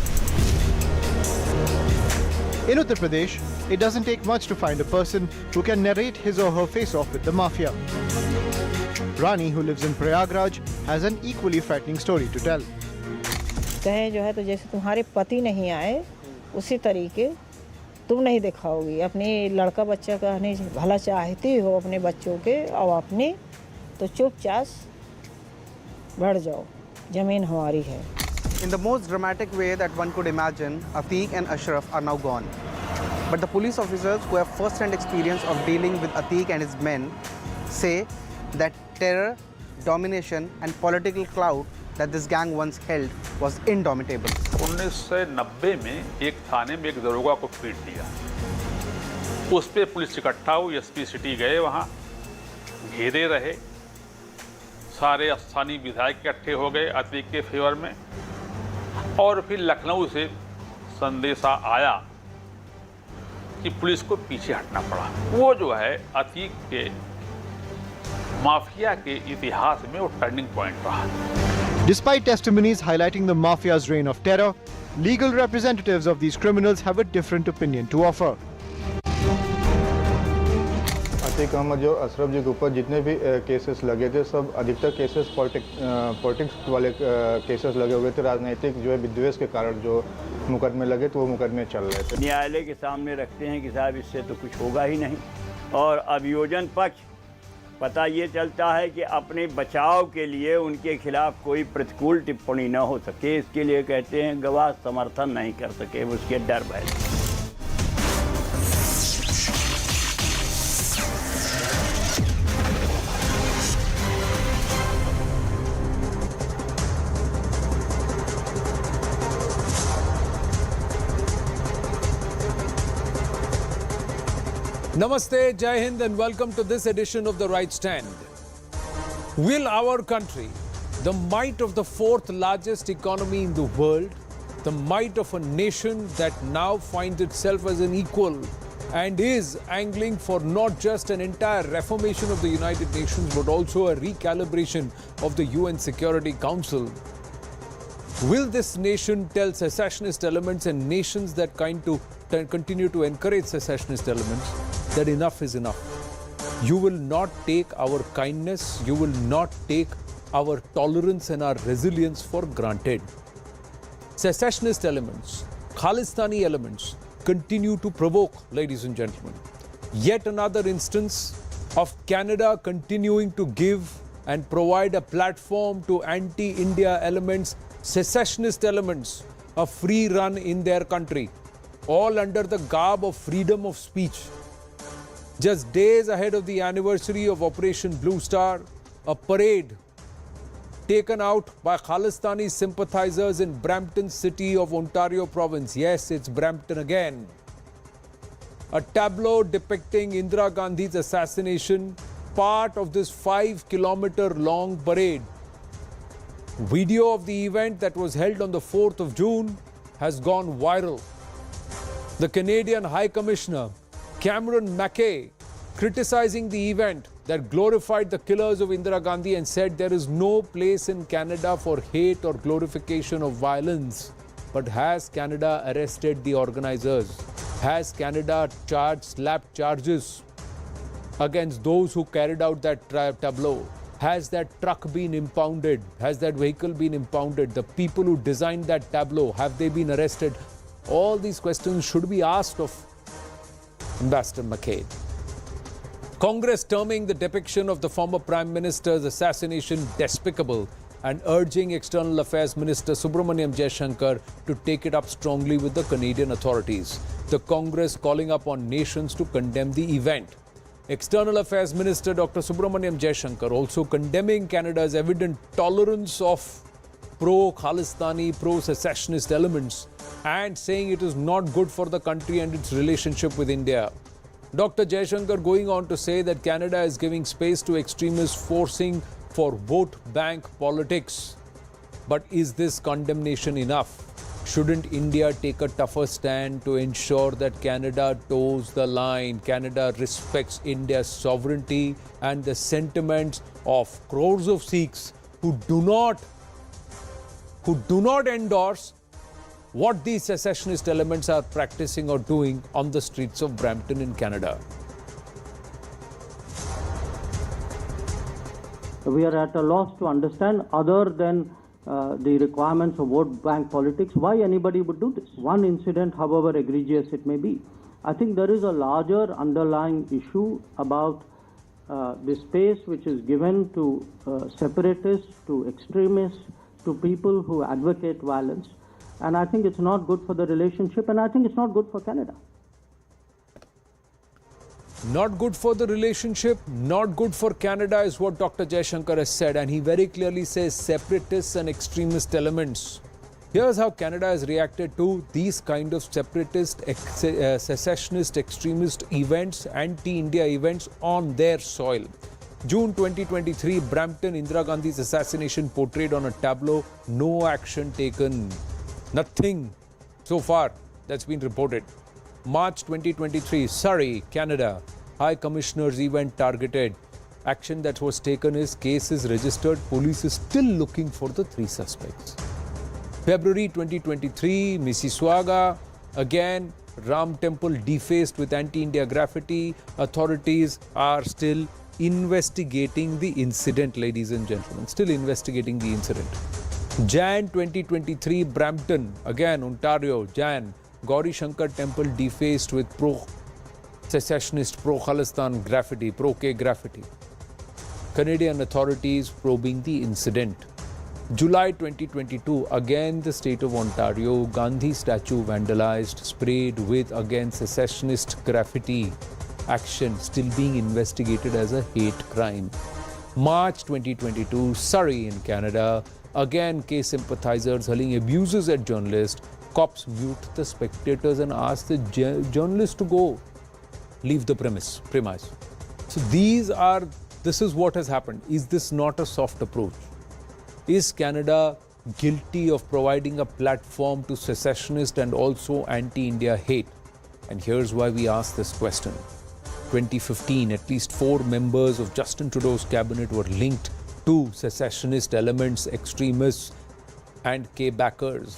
In Uttar Pradesh, it doesn't take much to find a person who can narrate his or her face-off with the mafia. Rani, who lives in Prayagraj, has an equally frightening story to tell. कहें जो है तो जैसे तुम्हारे पति नहीं आए उसी तरीके तुम नहीं दिखाओगी. अपने लड़का बच्चा का नहीं भला चाहती हो अपने बच्चों के और अपने, तो चुपचाप बढ़ जाओ. जमीन हमारी है. In the most dramatic way that one could imagine, Atiq and Ashraf are now gone. But the police officers who have first-hand experience of dealing with Atiq and his men say that terror, domination and political clout that this gang once held was indomitable. 1990 में एक थाने में एक दरोगा को पीट दिया. उस पे पुलिस इकट्ठा हुई, एसपी सिटी गए, वहाँ घेरे रहे, सारे स्थानीय विधायक इकट्ठे हो गए अतीक के फेवर में और फिर लखनऊ से संदेशा आया कि पुलिस को पीछे हटना पड़ा। वो जो है अतीक के माफिया के इतिहास में वो टर्निंग पॉइंट रहा। Despite testimonies highlighting the mafia's reign of terror, legal representatives of these criminals have a different opinion to offer. Atiq Ahmad जो अशरफ जी के ऊपर जितने भी केसेस लगे थे, सब अधिकतर केसेस पॉलिटिक्स वाले केसेस लगे हुए थे। राजनीतिक जो है विद्वेष के कारण जो मुकदमे लगे तो वो मुकदमे चल रहे थे। न्यायालय के सामने रखते हैं कि साहब इससे तो कुछ होगा ही नहीं, और अभियोजन पक्ष पता ये चलता है कि अपने बचाव के लिए उनके खिलाफ कोई प्रतिकूल टिप्पणी न हो सके, इसके लिए कहते हैं गवाह समर्थन नहीं कर सके, उसके डर भय। Namaste, Jai Hind, and welcome to this edition of The Right Stand. Will our country, the might of the fourth largest economy in the world, the might of a nation that now finds itself as an equal and is angling for not just an entire reformation of the United Nations but also a recalibration of the UN Security Council, will this nation tell secessionist elements and nations that continue to encourage secessionist elements that enough is enough? You will not take our kindness, you will not take our tolerance and our resilience for granted. Secessionist elements, Khalistani elements continue to provoke, ladies and gentlemen. Yet another instance of Canada continuing to give and provide a platform to anti-India elements, secessionist elements, a free run in their country, all under the garb of freedom of speech. Just days ahead of the anniversary of Operation Blue Star, a parade taken out by Khalistani sympathizers in Brampton City of Ontario Province. Yes, it's Brampton again. A tableau depicting Indira Gandhi's assassination, part of this 5-kilometer long parade. Video of the event that was held on the 4th of June has gone viral. The Canadian High Commissioner, Cameron Mackay, criticizing the event that glorified the killers of Indira Gandhi and said there is no place in Canada for hate or glorification of violence. But has Canada arrested the organizers? Has Canada slapped charges against those who carried out that tableau? Has that truck been impounded? Has that vehicle been impounded? The people who designed that tableau, have they been arrested? All these questions should be asked of Ambassador McCain. Congress terming the depiction of the former Prime Minister's assassination despicable and urging External Affairs Minister Subramaniam Jaishankar to take it up strongly with the Canadian authorities. The Congress calling upon nations to condemn the event. External Affairs Minister Dr. Subramaniam Jaishankar also condemning Canada's evident tolerance of pro-Khalistani, pro-secessionist elements and saying it is not good for the country and its relationship with India. Dr. Jaishankar going on to say that Canada is giving space to extremists forcing for vote bank politics. But is this condemnation enough? Shouldn't India take a tougher stand to ensure that Canada toes the line? Canada respects India's sovereignty and the sentiments of crores of Sikhs who do not endorse what these secessionist elements are practicing or doing on the streets of Brampton in Canada. We are at a loss to understand, other than the requirements of vote bank politics, why anybody would do this. One incident, however egregious it may be. I think there is a larger underlying issue about the space which is given to separatists, to extremists, to people who advocate violence. And I think it's not good for the relationship, and I think it's not good for Canada. Not good for the relationship, not good for Canada is what Dr. Jaishankar has said, and he very clearly says separatists and extremist elements. Here's how Canada has reacted to these kind of separatist, secessionist, extremist events, anti-India events on their soil. June 2023, Brampton, Indira Gandhi's assassination portrayed on a tableau, no action taken. Nothing so far that's been reported. March 2023, Surrey, Canada. High Commissioner's event targeted. Action that was taken is case is registered. Police is still looking for the 3 suspects. February 2023, Mississauga. Again, Ram Temple defaced with anti-India graffiti. Authorities are still investigating the incident, ladies and gentlemen. Still investigating the incident. Jan 2023, Brampton. Again, Ontario. Jan. Gauri Shankar Temple defaced with pro-secessionist, pro-Khalistan graffiti, pro-K graffiti. Canadian authorities probing the incident. July 2022, again the state of Ontario, Gandhi statue vandalized, sprayed with again secessionist graffiti. Action still being investigated as a hate crime. March 2022, Surrey in Canada, again K sympathizers hurling abuses at journalists. Cops mute the spectators and ask the journalists to go, leave the premise. So this is what has happened. Is this not a soft approach? Is Canada guilty of providing a platform to secessionist and also anti-India hate? And here's why we ask this question. 2015, at least 4 members of Justin Trudeau's cabinet were linked to secessionist elements, extremists, and K backers.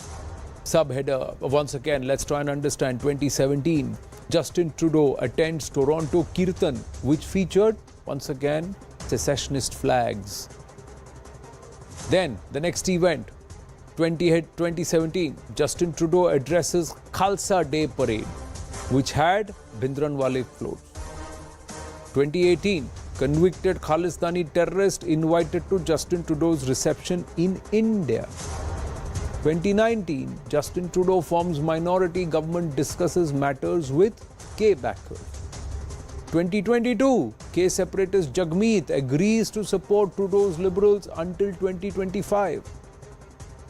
Subheader, once again, let's try and understand. 2017, Justin Trudeau attends Toronto Kirtan, which featured, once again, secessionist flags. Then, the next event, 2017, Justin Trudeau addresses Khalsa Day Parade, which had Bhindranwale floats. 2018, convicted Khalistani terrorist invited to Justin Trudeau's reception in India. 2019, Justin Trudeau forms minority government, discusses matters with K backers. 2022, K separatist Jagmeet agrees to support Trudeau's Liberals until 2025.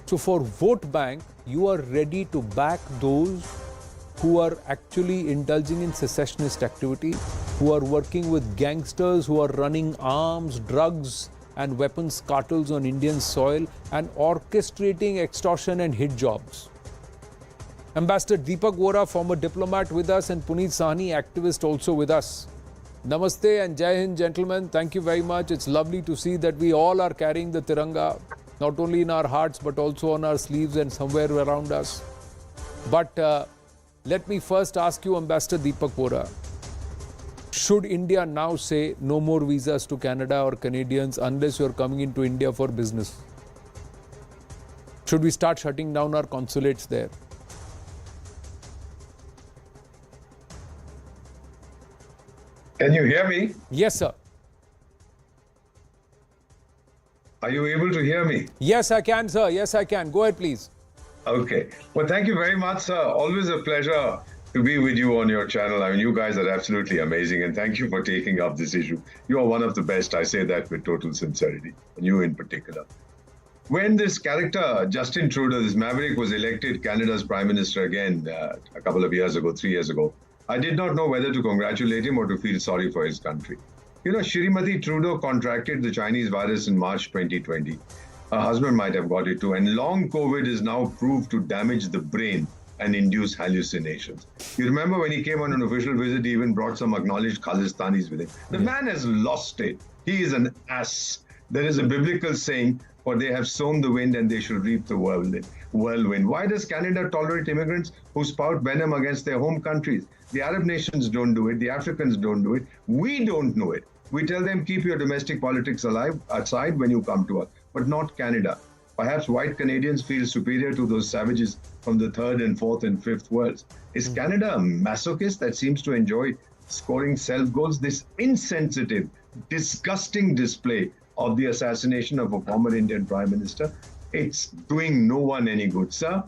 So for vote bank, you are ready to back those who are actually indulging in secessionist activity, who are working with gangsters, who are running arms, drugs and weapons cartels on Indian soil and orchestrating extortion and hit jobs. Ambassador Deepak Vora, former diplomat with us, and Puneet Sahani, activist, also with us. Namaste and Jai Hind, gentlemen. Thank you very much. It's lovely to see that we all are carrying the Tiranga, not only in our hearts but also on our sleeves and somewhere around us. But let me first ask you, Ambassador Deepak Vora, should India now say no more visas to Canada or Canadians unless you're coming into India for business? Should we start shutting down our consulates there? Can you hear me? Yes, sir. Are you able to hear me? Yes, I can, sir. Yes, I can. Go ahead, please. Okay. Well, thank you very much, sir. Always a pleasure to be with you on your channel. I mean, you guys are absolutely amazing, and thank you for taking up this issue. You are one of the best. I say that with total sincerity, and you in particular. When this character, Justin Trudeau, this maverick, was elected Canada's Prime Minister again a couple of years ago, 3 years ago, I did not know whether to congratulate him or to feel sorry for his country. You know, Shrimati Trudeau contracted the Chinese virus in March 2020. Her husband might have got it too, and long COVID is now proved to damage the brain and induce hallucinations. You remember when he came on an official visit, he even brought some acknowledged Khalistanis with him. The man has lost it. He is an ass. There is a biblical saying, for they have sown the wind and they should reap the whirlwind. Why does Canada tolerate immigrants who spout venom against their home countries? The Arab nations don't do it. The Africans don't do it. We don't know it. We tell them, keep your domestic politics alive aside when you come to us, but not Canada. Perhaps white Canadians feel superior to those savages from the third and fourth and fifth worlds. Is Canada a masochist that seems to enjoy scoring self-goals? This insensitive, disgusting display of the assassination of a former Indian Prime Minister, it's doing no one any good, sir.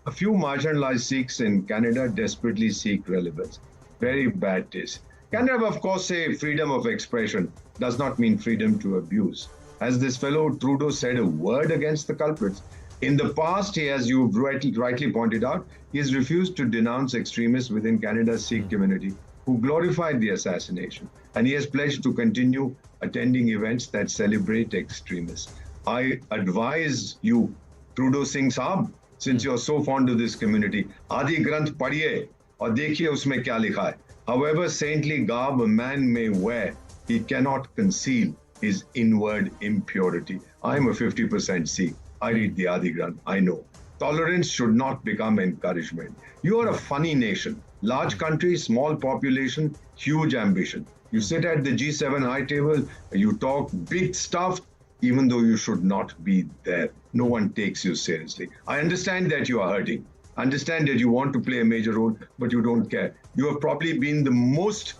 A few marginalized Sikhs in Canada desperately seek relevance. Very bad taste. Canada, of course, say freedom of expression does not mean freedom to abuse. Has this fellow Trudeau said a word against the culprits? In the past, he, as you've rightly pointed out, he has refused to denounce extremists within Canada's Sikh community who glorified the assassination. And he has pledged to continue attending events that celebrate extremists. I advise you, Trudeau Singh Saab, since you're so fond of this community. Adi Granth padhiye aur dekhiye usme kya likha hai. However saintly garb a man may wear, he cannot conceal his inward impurity. I'm a 50% Sikh. I read the Adi Granth. I know. Tolerance should not become encouragement. You are a funny nation. Large country, small population, huge ambition. You sit at the G7 high table, you talk big stuff, even though you should not be there. No one takes you seriously. I understand that you are hurting. I understand that you want to play a major role, but you don't care. You have probably been the most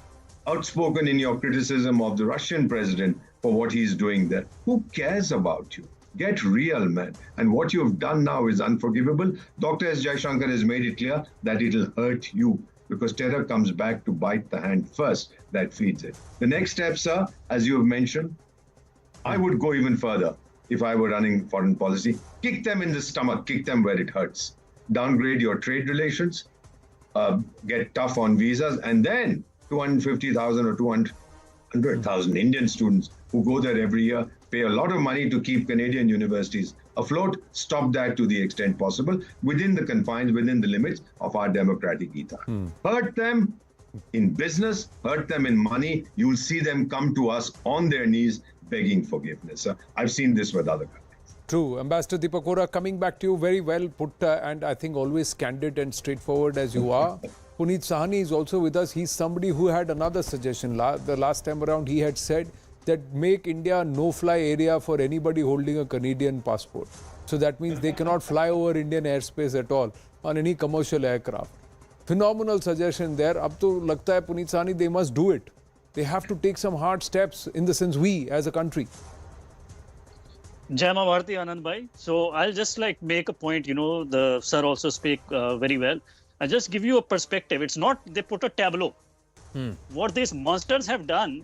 outspoken in your criticism of the Russian president for what he's doing there. Who cares about you? Get real, man. And what you've done now is unforgivable. Dr. S. Jaishankar has made it clear that it'll hurt you because terror comes back to bite the hand first that feeds it. The next step, sir, as you have mentioned, I would go even further if I were running foreign policy. Kick them in the stomach, kick them where it hurts. Downgrade your trade relations, get tough on visas, and then 250,000 or 200,000 Indian students who go there every year, pay a lot of money to keep Canadian universities afloat. Stop that to the extent possible within the confines, within the limits of our democratic ether. Hurt them in business, hurt them in money. You'll see them come to us on their knees begging forgiveness. I've seen this with other countries. True. Ambassador Deepak Ohra, coming back to you, very well put and I think always candid and straightforward as you are. Puneet Sahani is also with us. He's somebody who had another suggestion. The last time around, he had said that make India no-fly area for anybody holding a Canadian passport. So that means they cannot fly over Indian airspace at all on any commercial aircraft. Phenomenal suggestion there. Ab to lagta hai, Puneet Sahani, they must do it. They have to take some hard steps in the sense we as a country. Jai Ma Bharati, Anand Bhai. So I'll just like make a point, the sir also speak very well. I'll just give you a perspective. It's not they put a tableau. What these monsters have done,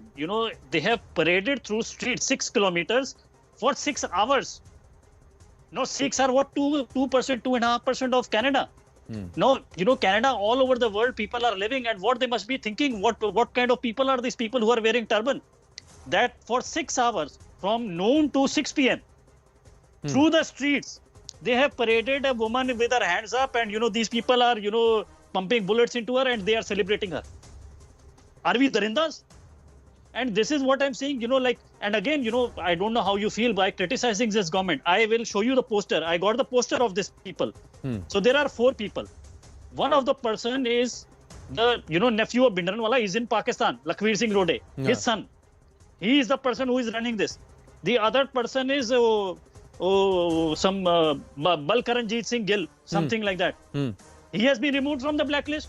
they have paraded through streets 6 kilometers for 6 hours. No, Sikhs are what, 2%, 2.5% of Canada. No, Canada, all over the world, people are living, and what they must be thinking, what kind of people are these people who are wearing turban? That for 6 hours, from noon to 6 p.m., through the streets, they have paraded a woman with her hands up, and these people are, pumping bullets into her, and they are celebrating her. Are we darindas? And this is what I'm saying, and again, I don't know how you feel by criticizing this government. I will show you the poster. I got the poster of these people. So there are 4 people. One of the person is the, nephew of Bindranwala is in Pakistan, Lakhvir Singh Rode, his son. He is the person who is running this. The other person is some Balkaranjit Singh Gill, something like that. He has been removed from the blacklist.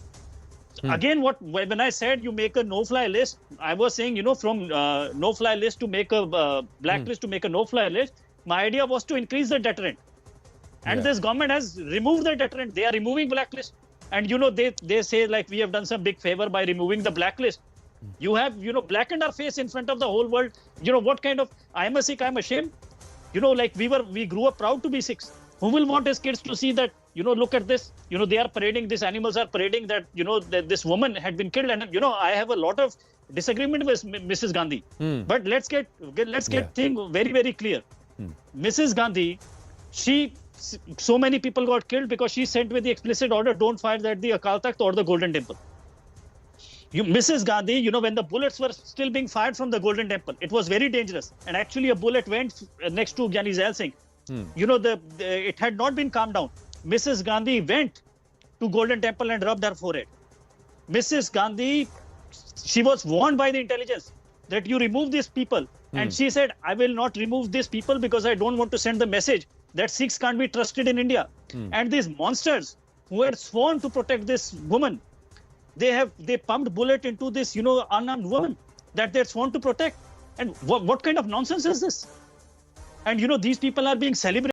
Again, when I said you make a no-fly list, I was saying, from no-fly list to make a blacklist to make a no-fly list, my idea was to increase the deterrent. And this government has removed the deterrent. They are removing blacklist. And, they say like we have done some big favor by removing the blacklist. You have, blackened our face in front of the whole world. What kind of, I am a Sikh, I am ashamed. Like we grew up proud to be Sikhs. Who will want his kids to see that, look at this, they are parading, these animals are parading that, that this woman had been killed. And, I have a lot of disagreement with Mrs. Gandhi. But let's get thing very, very clear. Mrs. Gandhi, so many people got killed because she sent with the explicit order, don't fire at the Akal Takht or the Golden Temple. Mrs. Gandhi, when the bullets were still being fired from the Golden Temple, it was very dangerous. And actually a bullet went next to Gyani Zail Singh. It had not been calmed down. Mrs. Gandhi went to Golden Temple and rubbed her forehead. Mrs. Gandhi, she was warned by the intelligence that you remove these people. And she said, I will not remove these people because I don't want to send the message that Sikhs can't be trusted in India. And these monsters who had sworn to protect this woman, they pumped bullet into this, unarmed woman that they had sworn to protect. And what kind of nonsense is this? And, these people are being celebrated.